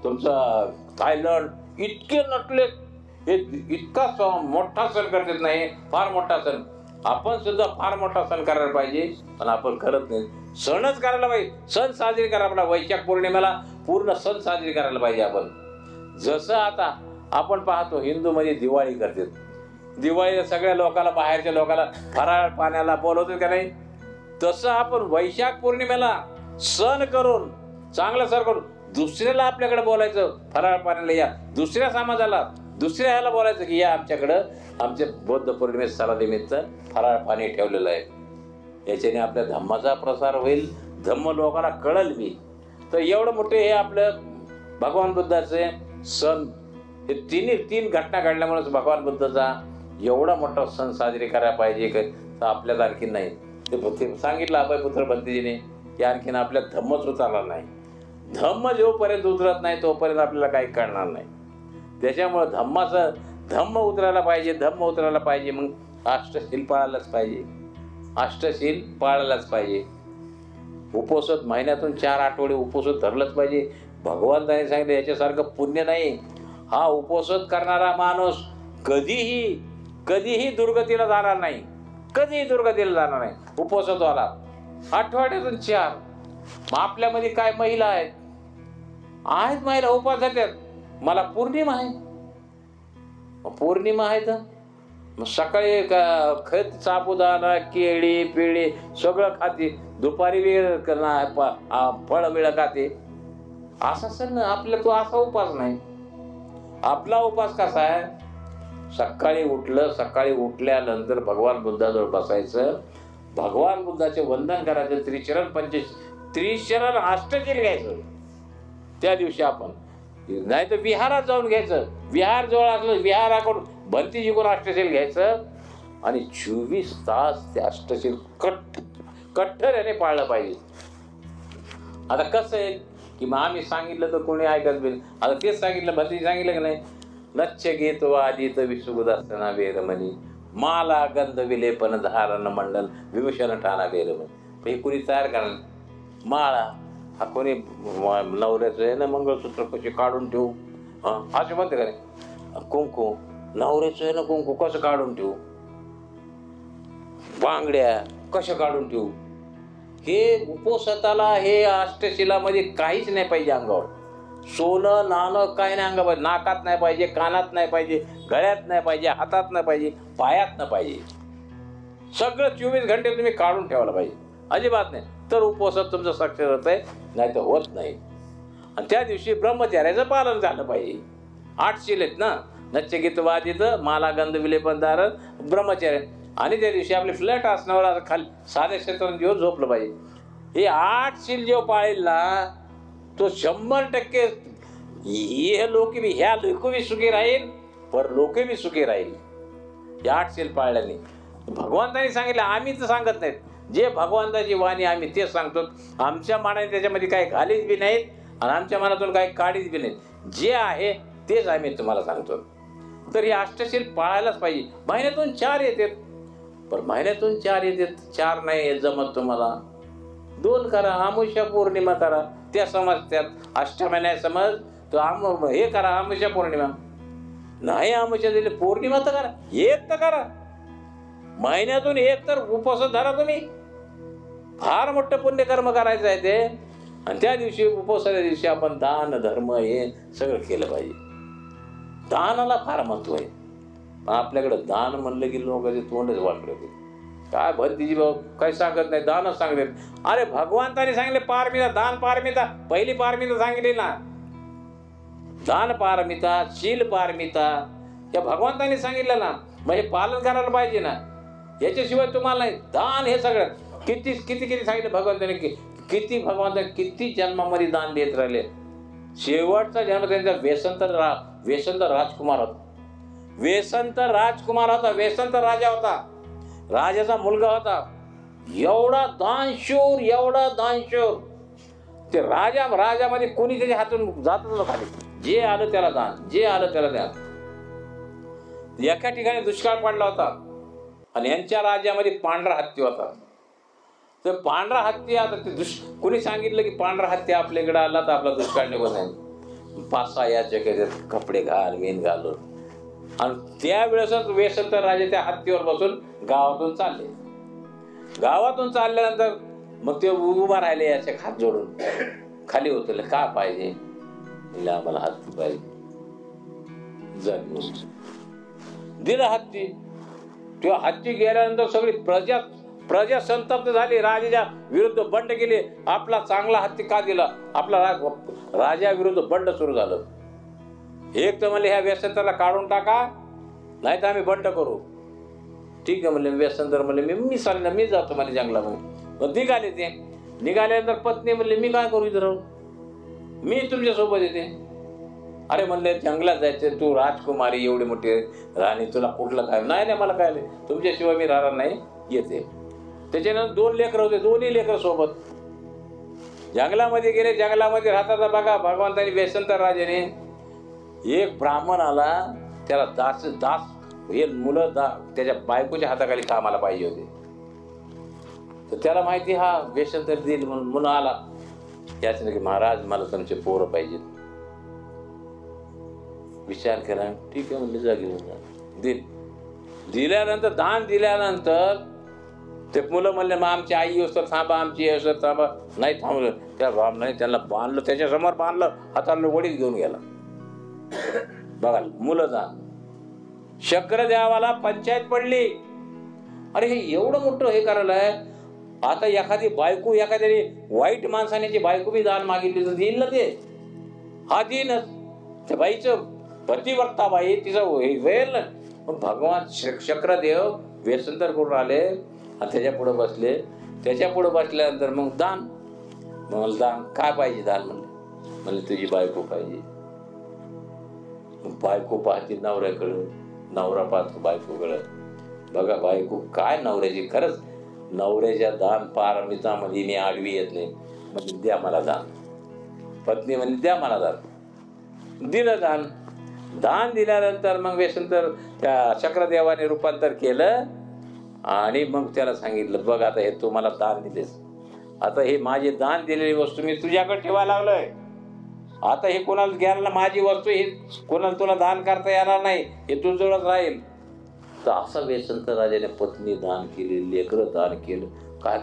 तुमचा थायलंड, इतके नटले. हे इतका मोठा सण करतात नाही, फार मोठा सण. आपण सुद्धा फार मोठा सण करायला पाहिजे, पण आपण करत नाही. सणच करायला पाहिजे, सण साजरी करायला. वैशाख पौर्णिमेला पूर्ण सण साजरी करायला पाहिजे आपण. जसं आता आपण पाहतो हिंदूमध्ये दिवाळी करतात. दिवाळीला सगळ्या लोकांना, बाहेरच्या लोकांना फराळ पाण्याला बोलवतो का नाही, तसं आपण वैशाख पौर्णिमेला सण करून, चांगला सण करून दुसऱ्याला आपल्याकडे बोलायचं, फराळ पाण्याला या. दुसऱ्या समाजाला, दुसऱ्या ह्याला बोलायचं की या आमच्याकडं, आमच्या बौद्ध पौर्णिमे सणानिमित्त फराळ पाणी ठेवलेलं आहे. याच्याने आपल्या धम्माचा प्रसार होईल, धम्म लोकांना कळल बी. तर एवढं मोठे हे आपलं भगवान बुद्धाचे सण, हे 3 घटना घडल्यामुळेच भगवान बुद्धाचा एवढा मोठा सण साजरी करायला पाहिजे तर आपल्याला आणखीन नाही. ते सांगितलं अभयपुत्र भंतीजीने की आणखीन आपल्या धम्मच उतरला नाही. धम्म जोपर्यंत उतरत नाही तोपर्यंत आपल्याला काही कळणार नाही. त्याच्यामुळं धम्म उतरायला पाहिजे, धम्म उतरायला पाहिजे. मग अष्टशील पाळायलाच पाहिजे, अष्टशील पाळायलाच पाहिजे. उपोषित महिन्यातून 4 आठवडे उपोषित धरलंच पाहिजे. भगवंताने सांगितलं याच्यासारखं पुण्य नाही. हा उपोषित करणारा माणूस कधीही दुर्गतीला जाणार नाही, कधीही दुर्गतीला जाणार नाही. उपोषितवाला आठवड्यातून 4. मग आपल्यामध्ये काय महिला आहेत महिला उपास घेतात. मला पौर्णिमा आहे, पौर्णिमा आहे तर मग सकाळी खत, साबुदाणा, केळी पिळी सगळं खाते, दुपारी फळ बिळ खाते. असा सण आपला तो असा उपास नाही. आपला उपास कसा आहे? सकाळी उठलं, सकाळी उठल्यानंतर भगवान बुद्धाजवळ बसायचं, भगवान बुद्धाचे वंदन करायचं, त्रिशरण अष्टशील घ्यायचं त्या दिवशी आपण. नाही तर विहारात जाऊन घ्यायचं, विहार जवळ असलं विहाराकडून भंती जिंकून अष्टशील घ्यायचं आणि 24 तास ते अष्टशील कठ्ठर याने पाळलं पाहिजे. आता कसं आहे की मग आम्ही सांगितलं तर कोणी ऐकत बी. आता तेच सांगितलं, भद्री सांगितलं की नाही, नच्च घेत वादित विसुगुदासना वेरमणी माला गंध विलेपन धारण मंडल विभूषण ठाणा वेरमणी. हे कुणी तयार करणार? माळा हा कोणी नवऱ्याचं आहे ना, मंगळसूत्र कशी काढून ठेवू असं म्हणते का नाही. कुंकू नवऱ्याचं आहे ना, कुंकू कसं काढून ठेवू, बांगड्या कशा काढून ठेवू. हे उपोषताला हे अष्टशिलामध्ये काहीच नाही पाहिजे अंगावर. सोनं नाणं काही नाही अंगावर, नाकात नाही पाहिजे, कानात नाही पाहिजे, गळ्यात नाही पाहिजे, हातात नाही पाहिजे, पायात नाही पाहिजे. सगळं 24 घंटे तुम्ही काढून ठेवायला पाहिजे, अजिबात नाही. तर उपवासात तुमचं सक्सेस होत आहे, नाही तर होत नाही. आणि त्या दिवशी ब्रह्मचर्याचं पालन झालं पाहिजे. 8 शील आहेत ना, नच्चगीत वादित माला गंध विलेपन धारण ब्रह्मचर्य. आणि त्या दिवशी आपले फ्लॅट असण्यावर खाली साध्या क्षेत्रात दिवस झोपलं पाहिजे. हे 8 शील जेव्हा पाळेल ना, तो 100% हे लोक बी, ह्या लोक बी सुखी राहील, पर लोक बी सुखी राहील. या 8 शील पाळल्याने भगवंतांनी सांगितलं, आम्ही तर सांगत नाहीत. जे भगवंताची वाणी आम्ही तेच सांगतो. आमच्या मनाने त्याच्यामध्ये काही घालीत बी नाहीत आणि आमच्या मनातून काही काढीत बी नाहीत. जे आहे तेच आम्ही तुम्हाला सांगतो. तर हे अष्टशील पाळायलाच पाहिजे. महिन्यातून 4 येतात, पण महिन्यातून 4 येतात, 4 नाही जमत तुम्हाला, 2 करा. अमावस्या पौर्णिमा करा, त्या समजतात. अष्टमी नाही समज तर हे करा, अमावस्या पौर्णिमा. नाही अमावस्या दिली, पौर्णिमा तर करा, एक तर करा. महिन्यातून एक तर उपवास धरा तुम्ही. फार मोठं पुण्यकर्म करायचं आहे ते. आणि त्या दिवशी उपवासाच्या दिवशी आपण दान धर्म हे सगळं केलं पाहिजे. दानाला फार महत्व आहे. पण आपल्याकडे दान म्हणलं की लोकांचे तोंडच वाकडे होते. काय भरतीजी भाऊ काही सांगत नाही, दानच सांगते. अरे भगवंताने सांगितले पारमिता, दान पारमिता, पहिली पारमिता सांगितली ना, दान पारमिता, शील पारमिता, या भगवंताने सांगितलं ना, मग हे पालन करायला पाहिजे ना. याच्याशिवाय तुम्हाला नाही. दान हे सगळं किती किती किती सांगितलं भगवंताने, किती भगवंताने किती जन्मामध्ये दान देत राहिले. शेवटचा जन्म त्यांचा वेसंत राजकुमार होता. वेसंत राजकुमार होता, वेसंत राजा होता, राजाचा मुलगा होता. एवढा दानशूर, एवढा दानशूर. ते राजामध्ये कोणी त्याच्या हातून जात नव्हतं खाली. जे आलं त्याला दान, जे आलं त्याला दान. एका ठिकाणी दुष्काळ पडला होता आणि यांच्या राज्यामध्ये पांढरा हत्ती होता. तर पांढरा हत्ती, आता ते कोणी सांगितलं की पांढरा हत्ती आपल्याकडे आला तर आपला दुष्काळ निघून जाईल. 5-6 याचे कपडे घाल, मेन घालून. आणि त्यावेळेसच वेसंत राजे त्या हत्तीवर बसून गावातून चालले. गावातून चालल्यानंतर मग ते उभा राहिले, याचे हात जोडून खाली उतरले. का पाहिजे? आम्हाला हत्ती पाहिजे. जग दिला हत्ती. तेव्हा हत्ती गेल्यानंतर सगळी प्रजा संतप्त झाली, राजाच्या विरुद्ध बंड केली. आपला चांगला हत्ती का दिला? आपला राजा विरुद्ध बंड सुरू झालं. एक तर म्हणले ह्या व्यसंतरला काढून टाका, नाही तर आम्ही बंड करू. ठीक आहे म्हणले. व्यसंतर म्हणले मी जातो म्हणे जंगलामध्ये. मग निघाले. ते निघाल्यानंतर पत्नी म्हणले मी काय करू इथं राहून, मी तुमच्या सोबत येते. अरे म्हणले जंगलात जायचे, तू राजकुमारी एवढी मोठी राणी, तुला कुठलं काय? नाही मला काय नाही, तुमच्याशिवाय मी राहणार नाही, येते. त्याच्यानंतर 2 लेकरं होते, दोन्ही लेकरं सोबत जंगलामध्ये गेले. जंगलामध्ये राहता बघा भगवंतानी वेसंत राजाने एक ब्राह्मण आला, त्याला दास हे मुलं त्याच्या बायकोच्या हाताखाली कामाला पाहिजे होते. तर त्याला माहिती हा वेसंतर देईल म्हणून आला. याच की महाराज मला तुमचे पोरं पाहिजेत. विचार केला, ठीक आहे म्हणले, जा घेऊन. दिल्यानंतर दान दिल्यानंतर ते मुलं म्हणले मग आमची आई येऊस्तर थांबा, आमची येऊस्तर थांबा. नाही थांबलं. त्या ब्राह्मणाने त्यांना बांधलं, त्याच्यासमोर बांधलं, हाताला वडीत घेऊन गेला. बघा मुलं दान. शक्रदेवाला पंचायत पडली. अरे हे एवढं मोठं हे करायला आहे. आता एखादी बायको, एखाद्याने वाईट माणसाने बायको बी दान मागितली तर देईल ना ते? हा देईनच. त्या बाईचं पतिव्रता बाई, तिचं वेळ ना. पण भगवान शक्रदेव वेसंतर करून आले आणि त्याच्या पुढे बसले. त्याच्या पुढे बसल्यानंतर मग दान. मग दान काय पाहिजे? दान म्हणले तुझी बायको पाहिजे. बायको पाहते नवऱ्याकडे, नवरा पाहतो बायकोकडे. बघा बायको काय नवऱ्याची, खरंच नवऱ्याच्या दान पारमितामध्ये मी आडवी येत नाही, म्हणजे द्या मला दान. पत्नी म्हणजे द्या मला दान. दिलं दान. दान दिल्यानंतर मग व्यसंतर त्या चक्रदेवाने रूपांतर केलं आणि मग त्याला सांगितलं, बघ आता हे तू मला दान दिलेस, आता हे माझी दान दिलेली वस्तू मी तुझ्याकडे ठेवायला लागलोय. आता हे कोणाला घ्यायला, माझी वस्तू ही कोणाला तुला दान करता येणार नाही, हे तुझ्याजवळच राहील. तर असं व्यसंत राजाने पत्नी दान केली, लेकरं दान केलं. काय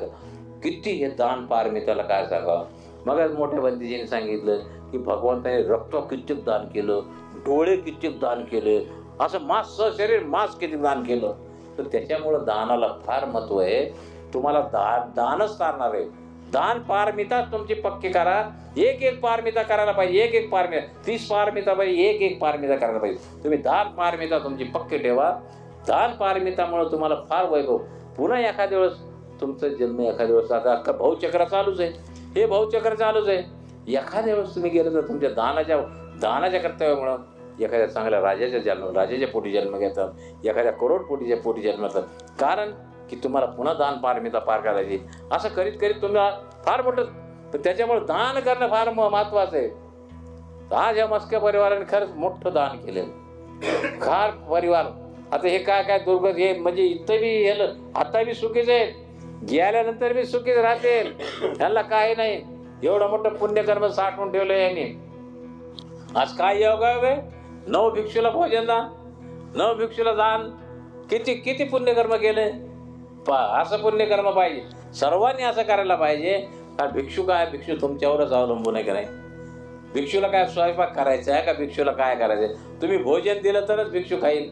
किती हे दान पारमिताला काय सांगावं. मग मोठ्या बंदीजीने सांगितलं की भगवंताने रक्त कित्येक दान केलं, डोळे कित्येक दान केले, असं मांस शरीर मांस किती दान केलं. तर त्याच्यामुळं दानाला फार महत्व आहे. तुम्हाला दानच चालणार आहे. दान पारमिता तुमची पक्की करा. एक पारमिता करायला पाहिजे, एक पारमिता, 30 पारमिता पाहिजे, एक पारमिता करायला पाहिजे. तुम्ही दान पारमिता तुमची पक्की ठेवा. दान पारमितामुळे तुम्हाला फार वैभव. पुन्हा एखाद्या वेळेस तुमचा जन्म, एखाद्या वेळेस आता अख्खा भाऊचक्र चालूच आहे, हे भाऊचक्र चालूच आहे. एखाद्या वेळेस तुम्ही गेलं तर तुमच्या दानाच्या कर्तव्यामुळं एखाद्या चांगल्या राजाच्या पोटी जन्म घेतात, एखाद्या करोडपोटीच्या पोटी जन्म घेतात. कारण की तुम्हाला पुन्हा दान पारमिता पार करायची. असं करीत करीत तुम्हाला फार मोठं, तर त्याच्यामुळे दान करणं फार महत्वाचं आहे. आज या मस्के परिवाराने खरंच मोठं दान केलं. खार परिवार आता हे काय दुर्गत हे म्हणजे इथं बी गेलं, आता बी सुखीच आहेत, गेल्यानंतर बी सुखीच राहतील. त्यांना काही नाही. एवढं मोठं पुण्यकर्म साठवून ठेवलं यांनी. आज काय योगायोग आहे. 9 भिक्षूला भोजन दान, 9 भिक्षूला दान, किती पुण्यकर्म केले. असं पुण्यकर्म पाहिजे, सर्वांनी असं करायला पाहिजे. कारण भिक्षू काय, भिक्षू तुमच्यावरच अवलंबून आहे का नाही. भिक्षूला काय स्वयंपाक करायचा आहे का, भिक्षूला काय करायचंय. तुम्ही भोजन दिलं तरच भिक्षू खाईल,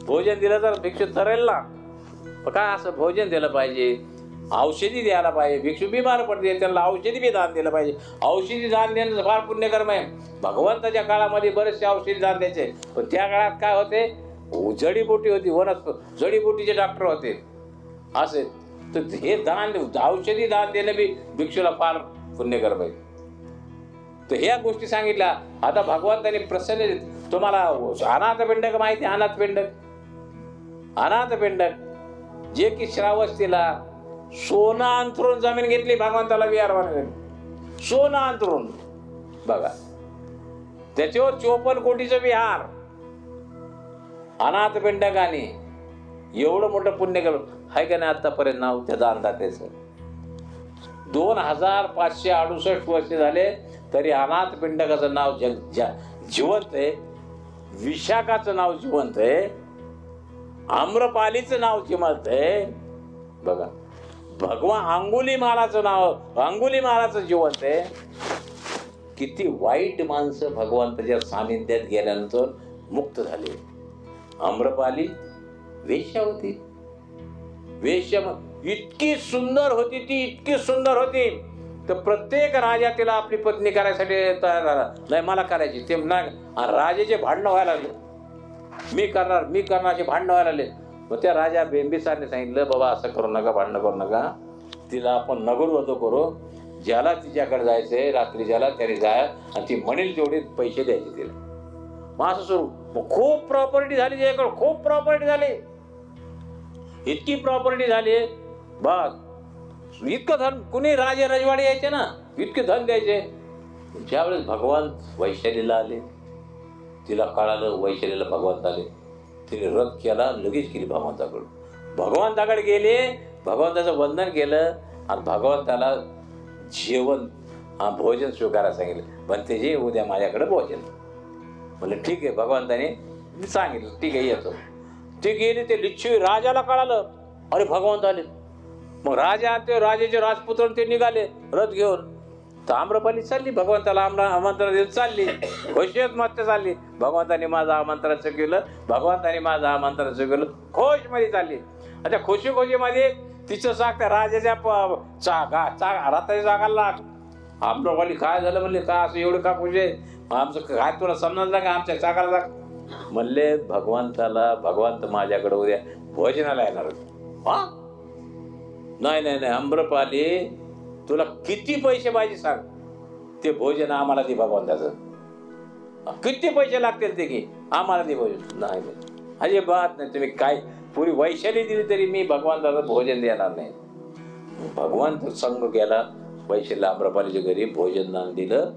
भोजन दिलं तर भिक्षू ठरेल ना. काय असं भोजन दिलं पाहिजे, औषधी द्यायला पाहिजे. भिक्षू बिमार पडते, त्यांना औषधी बी दान दिलं पाहिजे. औषधी दान देण्याचं फार पुण्यकर्म आहे. भगवंताच्या काळामध्ये बरेचसे औषधी दान द्यायचे, पण त्या काळात काय होते, जडीबुटी होती, जडीबुटीचे डॉक्टर होते असे. तर हे दान, औषधी दान देणं बी भिक्षूला फार पुण्यकर्म आहे. तर ह्या गोष्टी सांगितल्या. आता भगवंतांनी प्रसन्न, तुम्हाला अनाथपिंडक माहिती, अनाथपिंडक जे की श्रावस्तीला सोनं अंथरून जमीन घेतली, भगवंताला विहार बनवले, सोनं अंथरून. बघा त्याच्यावर 54 कोटीचं विहार अनाथपिंडकाने. एवढं मोठं पुण्य केलं आहे का नाही आतापर्यंत नाव त्या दानदात्याचं. 2568 वर्ष झाले तरी अनाथपिंडकाचं नाव जिवंत आहे. विशाखाचं नाव जिवंत आहे. आम्रपालीचं नाव जिवंत आहे. बघा भगवान अंगुलीमालाचं जिवंत आहे. किती वाईट माणसं भगवंताच्या सानिध्यात गेल्यानंतर मुक्त झाले. आम्रपाली वेश्या होती. वेश्या इतकी सुंदर होती ती, इतकी सुंदर होती तर प्रत्येक राजा तिला आपली पत्नी करायसाठी तयार झाला. नाही मला करायची ते नाही. राजाचे भांडणं व्हायला लागले, मी करणार असे भांडणं व्हायला लागले. मग त्या राजा बिंबिसारने सांगितलं, बाबा असं करू नका, भांडणं करू नका, तिला आपण नगरवधू करू. ज्याला तिच्याकडे जायचंय रात्री ज्याला त्याने जाय आणि ती म्हणेल तेवढे पैसे द्यायचे तिला. मग असं सुरू. मग खूप प्रॉपर्टी झाली त्याच्याकडे, खूप प्रॉपर्टी झाली, इतकी प्रॉपर्टी झाली बस. इतकं धन, कुणी राजे रजवाडे यायचे ना, इतके धन द्यायचे. ज्यावेळेस भगवान वैशालीला आले, तिला कळालं वैशालीला भगवंत आले, तिने रथ केला, लगेच केली भगवंताकडे. भगवंताकडे गेले, भगवंताचं वंदन केलं आणि भगवंताला भोजन स्वीकारायला सांगितलं. म्हणते जे उद्या माझ्याकडे भोजन. म्हणलं ठीक आहे. भगवंताने सांगितलं ठीक आहे येतो. ती गेली, ते लिच्छवी राजाला कळालं, अरे भगवंत आले. मग राजा ते राजाचे राजपुत्र ते निघाले रथ घेऊन. तर आम्रपाली चालली, भगवंताला आमंत्रण देत चालली, खुशीत मस्त चालली. भगवंताने माझं आमंत्रणाचं केलं, भगवंताने माझं आमंत्रणाचं केलं, खुश मध्ये चालली. आता खुशीमध्ये तिचं चाक त्या राजाच्या रथाच्या चाकाला. आम्रपाली काय झालं म्हणले, काय असं एवढं का खुश आहे, आमचं काय तुला समजलं का, आमच्या चाकाला चाक. म्हणले भगवंत माझ्याकडे उद्या भोजनाला येणार. हा नाही आम्रपाली तुला किती पैसे पाहिजे सांग, ते भोजन आम्हाला दे भगवंताचं. किती पैसे लागतील ते की आम्हाला दे भोजन. नाही अजिबात नाही. तुम्ही काय पुरी वैशाली दिली तरी मी भगवंताचं भोजन देणार नाही. भगवंत संघ गेला वैशिला आम्रपालीच्या घरी, भोजन दान दिलं.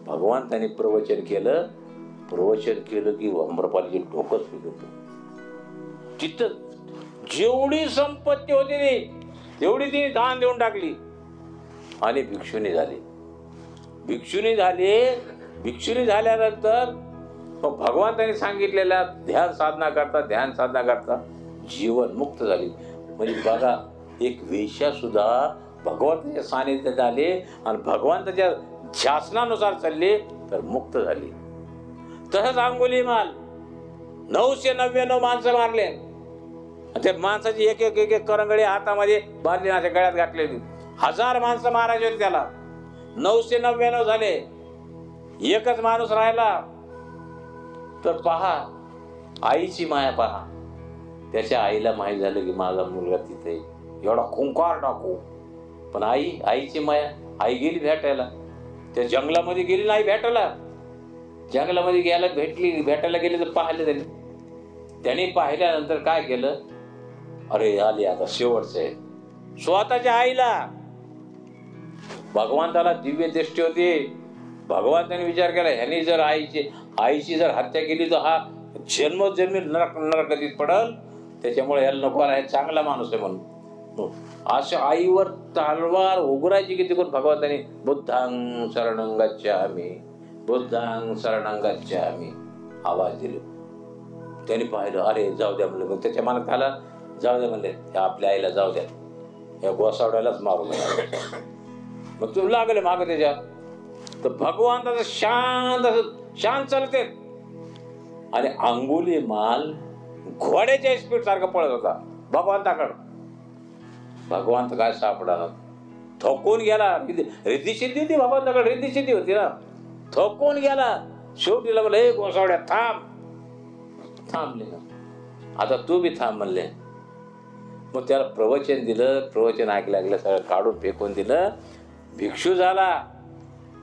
भगवंताने प्रवचन केलं की आम्रपालीचे डोकंच फिरलं. तिथं जेवढी संपत्ती होती तेवढी तिने दान देऊन टाकली आणि भिक्षुणी झाल्यानंतर भगवंताने सांगितलेल्या ध्यान साधना करता जीवन मुक्त झाली. म्हणजे बघा, एक वेश्या सुद्धा भगवंताच्या सानिध्यात आले आणि भगवंताच्या शासनानुसार चालले तर मुक्त झाली. तसंच अंगुलीमाल 999 माणसं मारले. त्या माणसाची एक एक एक एक करंगडी हातामध्ये बांधली, अशा गळ्यात घातलेली. 1000 माणसं मारायचे होते त्याला, 999 झाले, एकच माणूस राहिला. तर पहा आईची माया पहा. त्याच्या आईला माहीत झालं की माझा मुलगा तिथे, एवढा खुंकार टाकू. पण आईची माया. आई गेली भेटायला, त्या जंगलामध्ये गेली नाही भेटायला. जंगलामध्ये भेटायला गेले तर पाहिलं त्याने पाहिल्यानंतर काय केलं, अरे आली आता शेवटचं आहे. स्वतःच्या आईला, भगवंताला दिव्य दृष्टी होती. भगवंताने विचार केला, ह्यानी जर आईची जर हत्या केली तर हा जन्मोजन्मी नरकगतीत पडल, त्याच्यामुळे याला नको, आहे चांगला माणूस आहे म्हणून. अशा आईवर तलवार उघडायची की तिकडून भगवंताने बुद्धांग शरणं गच्छामि आवाज दिले. त्याने पाहिलं, अरे जाऊ द्या म्हणलं. मग त्याच्या मनात आला, जाऊ द्या म्हणले, आपल्या आईला जाऊ द्या, या गोसावड्यालाच मारू नका. मग तू लागले माग त्याच्या. तर भगवंताचं शांत चालते. आणि अंगुलीमाल घोड्याच्या स्पीड सारखं पळत होता भगवंताकडं. भगवंत काय सापडा, थकून गेला. रिद्धिसिद्धी होती भगवंताकडे, रिद्धिसिद्धी होती ना. थकून गेला. शेवटी लागलं, हे गोसावड्या थांबले ना, आता तू बी थांब म्हणले. मग त्याला प्रवचन दिलं. प्रवचन ऐकलं सगळं काढून फेकून दिलं. भिक्षू झाला.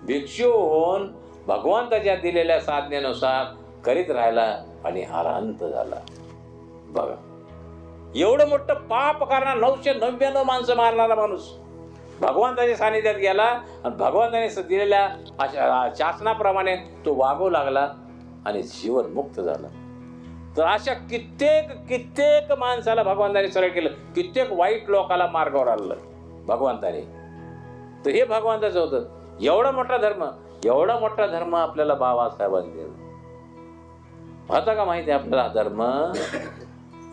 भिक्षू होऊन भगवंताच्या दिलेल्या साधनेनुसार करीत राहिला आणि अरहंत झाला. बघा, एवढं मोठं पाप करणार, 999 माणसं मारणारा माणूस भगवंताच्या सानिध्यात गेला आणि भगवंताने दिलेल्या अशा शासनाप्रमाणे तो वागू लागला आणि जीवन मुक्त झाला. तर अशा कित्येक माणसाला भगवंताने सरळ केलं, कित्येक वाईट लोकाला मार्गावर आणलं भगवंताने. तर हे भगवंताचं होतं. एवढा मोठा धर्म आपल्याला बाबासाहेबांनी दिला. होता का माहिती आपल्याला धर्म?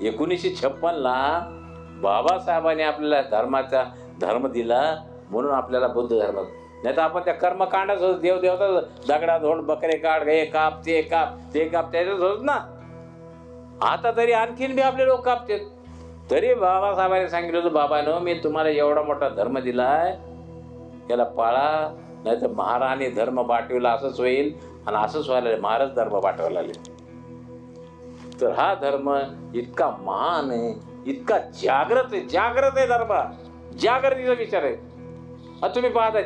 1956 बाबासाहेबांनी आपल्याला धर्म दिला, म्हणून आपल्याला बुद्ध धर्म. नाही तर आपण त्या कर्मकांडाच होत, देवदेवता दगडा धोड बकरे काढ, हे काप ते काप त्याच्याच होत ना. आता तरी आणखीन बी आपले लोक कापतात. तरी बाबासाहेबांनी सांगितलं होतं, बाबांनो मी तुम्हाला एवढा मोठा धर्म दिलाय, त्याला पाळा, नाही तर महाराणी धर्म पाठविला असंच होईल. आणि असंच व्हायला महाराज धर्म पाठवायला लागले. तर हा धर्म इतका महान आहे, इतका जागृत आहे धर्म. जागृतीचा विचार आहे. तुम्ही पाहता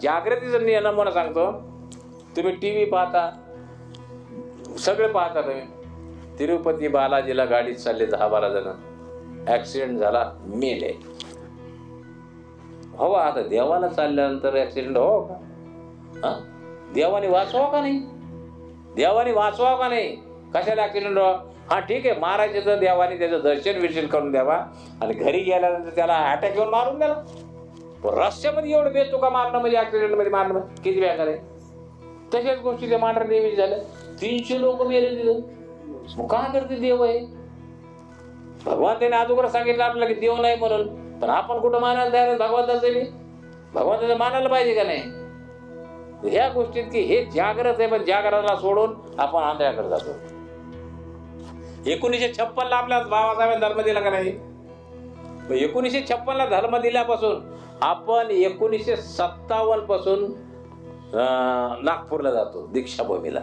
जागृतीचा नमुना सांगतो. तुम्ही टीव्ही पाहता, सगळे पाहता. तुम्ही तिरुपती बालाजीला गाडीत चालले 10-12 जण, ऍक्सिडेंट झाला, मेले. हो, आता देवाला चालल्यानंतर ऍक्सिडेंट हो का? देवाने वाचवा का नाही? कशाला ऍक्सिडेंट हो? हा ठीक आहे, मारायचे तर देवाने त्याचं दर्शन करून द्यावा आणि घरी गेल्यानंतर त्याला अटॅक येऊन मारून द्याला. रस्त्यामध्ये एवढं बेतो का मारणं, म्हणजे ऍक्सिडेंट मध्ये मारणं किती बेकार आहे. तशाच गोष्टी त्या मांढरा देवी झाल्या, 300 लोक मेले तिथं. मग का करते देव आहे? भगवान त्याने अगोदर सांगितलं आपल्याला की देव नाही म्हणून, पण आपण कुठं मानायला तयार भगवंताचं मानायला पाहिजे का नाही? ह्या गोष्टीत की हे जागृत आहे, पण जागृताला सोडून आपण आंधळ्याकडे जातो. 1956 आपल्या बाबासाहेबांनी धर्म दिला का नाही? 1956 धर्म दिल्यापासून आपण 1957 पासून नागपूरला जातो दीक्षाभूमीला.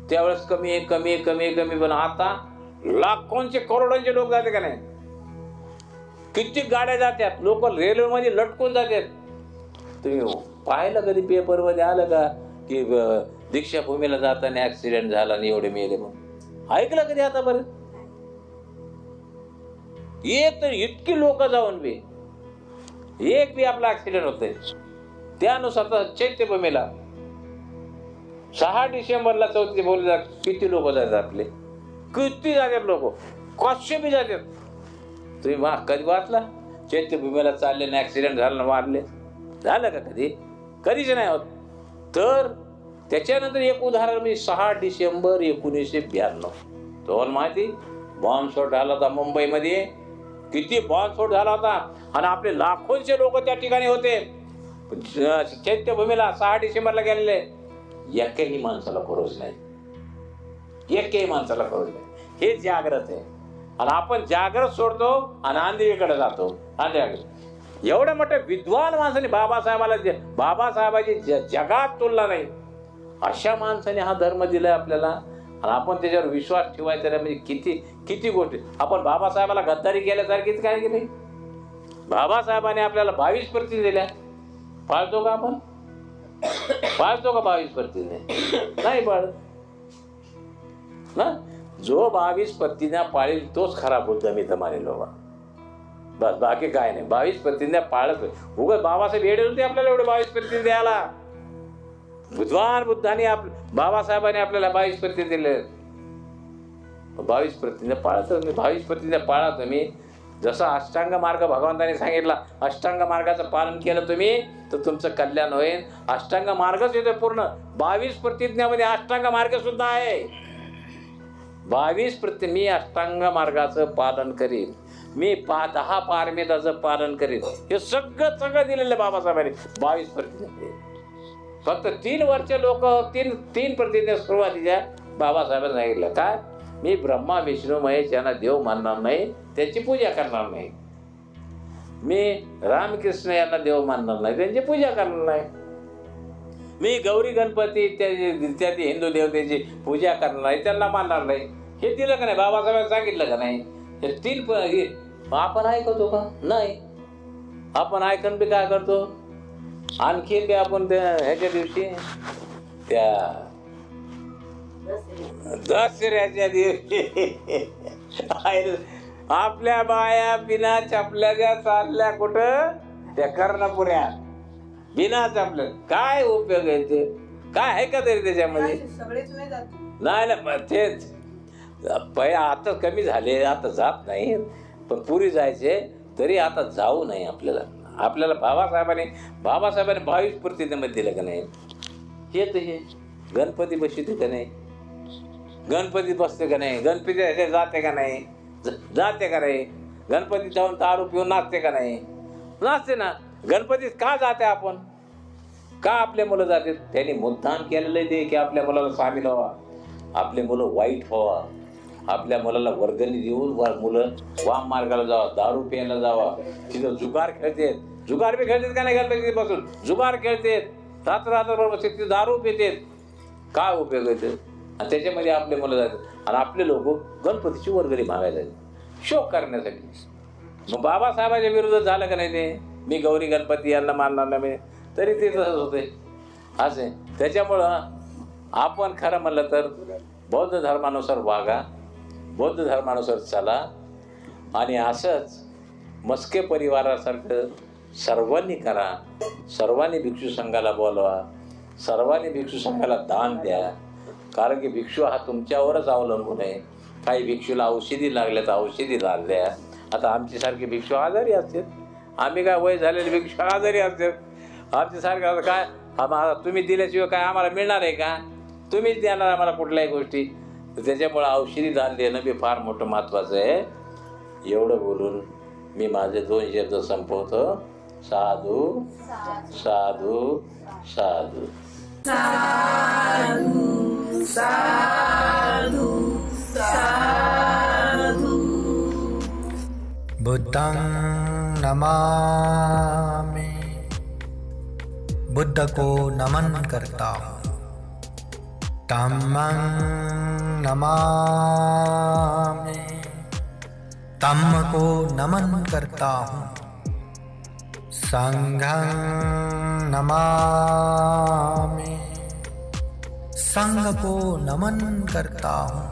त्यावेळेस कमी पण आता लाखोंचे करोडोंचे लोक जाते का नाही? किती गाड्या जातात, लोक रेल्वेमध्ये लटकून जातात. तुम्ही पाहिलं कधी पेपरमध्ये आलं का की दीक्षाभूमीला जाताना ऍक्सिडेंट झाला आणि एवढे मेले म्हणून? ऐकलं कधी आता बरं? एक तर इतकी लोक जाऊन बी एक बी आपला ऍक्सिडेंट होते. त्यानुसार चैत्यभूमीला 6 डिसेंबरला 34 बोलले किती लोक जातात आपले, किती जातात लोक, कसे बी जातात. तुम्ही कधी वाचला चैत्यभूमीला चालले ना ऍक्सिडेंट झालं ना मारले, झालं का कधी? कधीच नाही होत. तर त्याच्यानंतर एक उदाहरण म्हणजे 6 डिसेंबर 1992 तुम्हाला माहिती बॉम्बस्फोट झाला होता मुंबईमध्ये. किती बॉम्बस्फोट झाला होता आणि आपले लाखोंचे लोक त्या ठिकाणी होते. चैत्यभूमीला 6 डिसेंबरला गेलेले एकही माणसाला खरोच नाही, एकही माणसाला खरोच नाही. हे जागृत आहे. आणि आपण जागृत सोडतो आणि अंधेरीकडे जातो. एवढ्या मोठ्या विद्वान माणसाने बाबासाहेबाची जगात तुलना नाही. अशा माणसाने हा धर्म दिलाय आपल्याला आणि आपण त्याच्यावर विश्वास ठेवायचा नाही. म्हणजे किती किती गोष्टी. आपण बाबासाहेबाला गद्दारी केल्यासारखीच काय केली. बाबासाहेबांनी आपल्याला 22 प्रतिनिधी दिल्या. पाळतो का आपण? पाळतो का 22 प्रतिनिधी? नाही पाळत ना. जो 22 प्रतिज्ञा पाळेल तोच खरा बुद्ध मी तर मानेल बाबा. बस बाकी काय नाही. 22 प्रतिज्ञा पाळत. उगाच बाबासाहेब येडे होते आपल्याला एवढे 22 प्रतिज्ञा द्यायला. बुद्धवान बुद्धाने बाबासाहेबांनी आपल्याला 22 प्रतिज्ञा दिले. 22 प्रतिज्ञा पाळत. 22 प्रतिज्ञा पाळा तुम्ही. जसा अष्टांग मार्ग भगवंतांनी सांगितला, अष्टांग मार्गाचं पालन केलं तुम्ही तर तुमचं कल्याण होईल. अष्टांग मार्गच येतो पूर्ण. 22 प्रतिज्ञामध्ये अष्टांग मार्ग सुद्धा आहे. 22 प्रतिज्ञा. मी अष्टांग मार्गाचं पालन करीन, मी 10 पारमिताचं पालन करीन. हे सगळं दिलेलं बाबासाहेबांनी 22 प्रतिज्ञा. फक्त 3 वर्ष लोक 3 प्रतिज्ञा सुरुवातीच्या बाबासाहेबांनी सांगितलं. काय? मी ब्रह्मा विष्णू महेश यांना देव मानणार नाही, त्याची पूजा करणार नाही. मी रामकृष्ण यांना देव मानणार नाही, त्यांची पूजा करणार नाही. मी गौरी गणपती इत्यादी हिंदू देवतेची पूजा करणार नाही, त्यांना मानणार नाही. हे दिलं का नाही? बाबासाहेबांनी सांगितलं का नाही? हे 3 आपण ऐकतो का? नाही. आपण ऐकून बी काय करतो? आणखीन बी आपण ह्याच्या दिवशी त्या दसऱ्याच्या दिवशी आपल्या बाया बिना चपल्याच्या चालल्या कुठं? त्या कर्णपुऱ्या बिना चपल्या. काय उपयोग आहे ते? काय आहे का तरी त्याच्यामध्ये? नाही ना. तेच पहिले आता कमी झाले, आता जात नाही. पण पुरी जायचे तरी आता जाऊ नये आपल्याला. आपल्याला बाबासाहेबांनी 22 प्रतिज्ञेमध्ये दिलं का नाही? हे तर हे गणपती बसते का नाही? गणपतीत बसते का नाही? गणपती जाते का नाही? जाते का नाही? गणपती जाऊन दारू पिऊन नाचते का नाही? नाचते ना. गणपतीत का जाते आपण? का आपले मुलं जाते? त्यांनी मुद्दाम केलेलं ते की आपल्या मुलाला सामील व्हावा, आपले मुलं वाईट व्हावा, आपल्या मुलाला वर्गणी देऊन मुलं वाम मार्गाला जावा, दारू प्यायला जावा. तिथं जुगार खेळतेत. जुगार बी खेळतात का नाही? गणपती बसून जुगार खेळतेत, रात्र तिथे दारू पितेत. काय उपयोग आहे? आणि त्याच्यामध्ये आपले मुलं जातात आणि आपले लोक गणपतीची वर्गणी मागायला शोक करण्यासाठी. मग बाबासाहेबांच्या विरोधात झालं का नाही ते? मी गौरी गणपती यांना मानणार नाही, तरी ते तसंच होते असे. त्याच्यामुळं आपण खरं म्हणलं तर बौद्ध धर्मानुसार वागा, बौद्ध धर्मानुसार चला. आणि असंच मस्के परिवारासारखं सर्वांनी करा. सर्वांनी भिक्षू संघाला बोलवा, सर्वांनी भिक्षू संघाला दान द्या. कारण की भिक्षू हा तुमच्यावरच अवलंबून आहे. काही भिक्षूला औषधी लागल्या तर औषधी दान द्या. आता आमच्यासारखे भिक्षू आजारी असतात. आम्ही काय वय झालेले भिक्षू आजारी असतात. आमच्यासारखं काय आम्हाला तुम्ही दिल्याशिवाय काय आम्हाला मिळणार आहे का? तुम्हीच देणार आम्हाला कुठल्याही गोष्टी. तर त्याच्यामुळं औषधी दान देणं बी फार मोठं महत्त्वाचं आहे. एवढं बोलून मी माझे 2 शब्द संपवतो. साधू साधू साधू साधू साधू साधू. बुद्धं नमामि. बुद्ध को नमन करता हूँ. धम्मं नमामि. धम्म को नमन करता हूँ. संघं नमामि. संघ को नमन करता हूँ.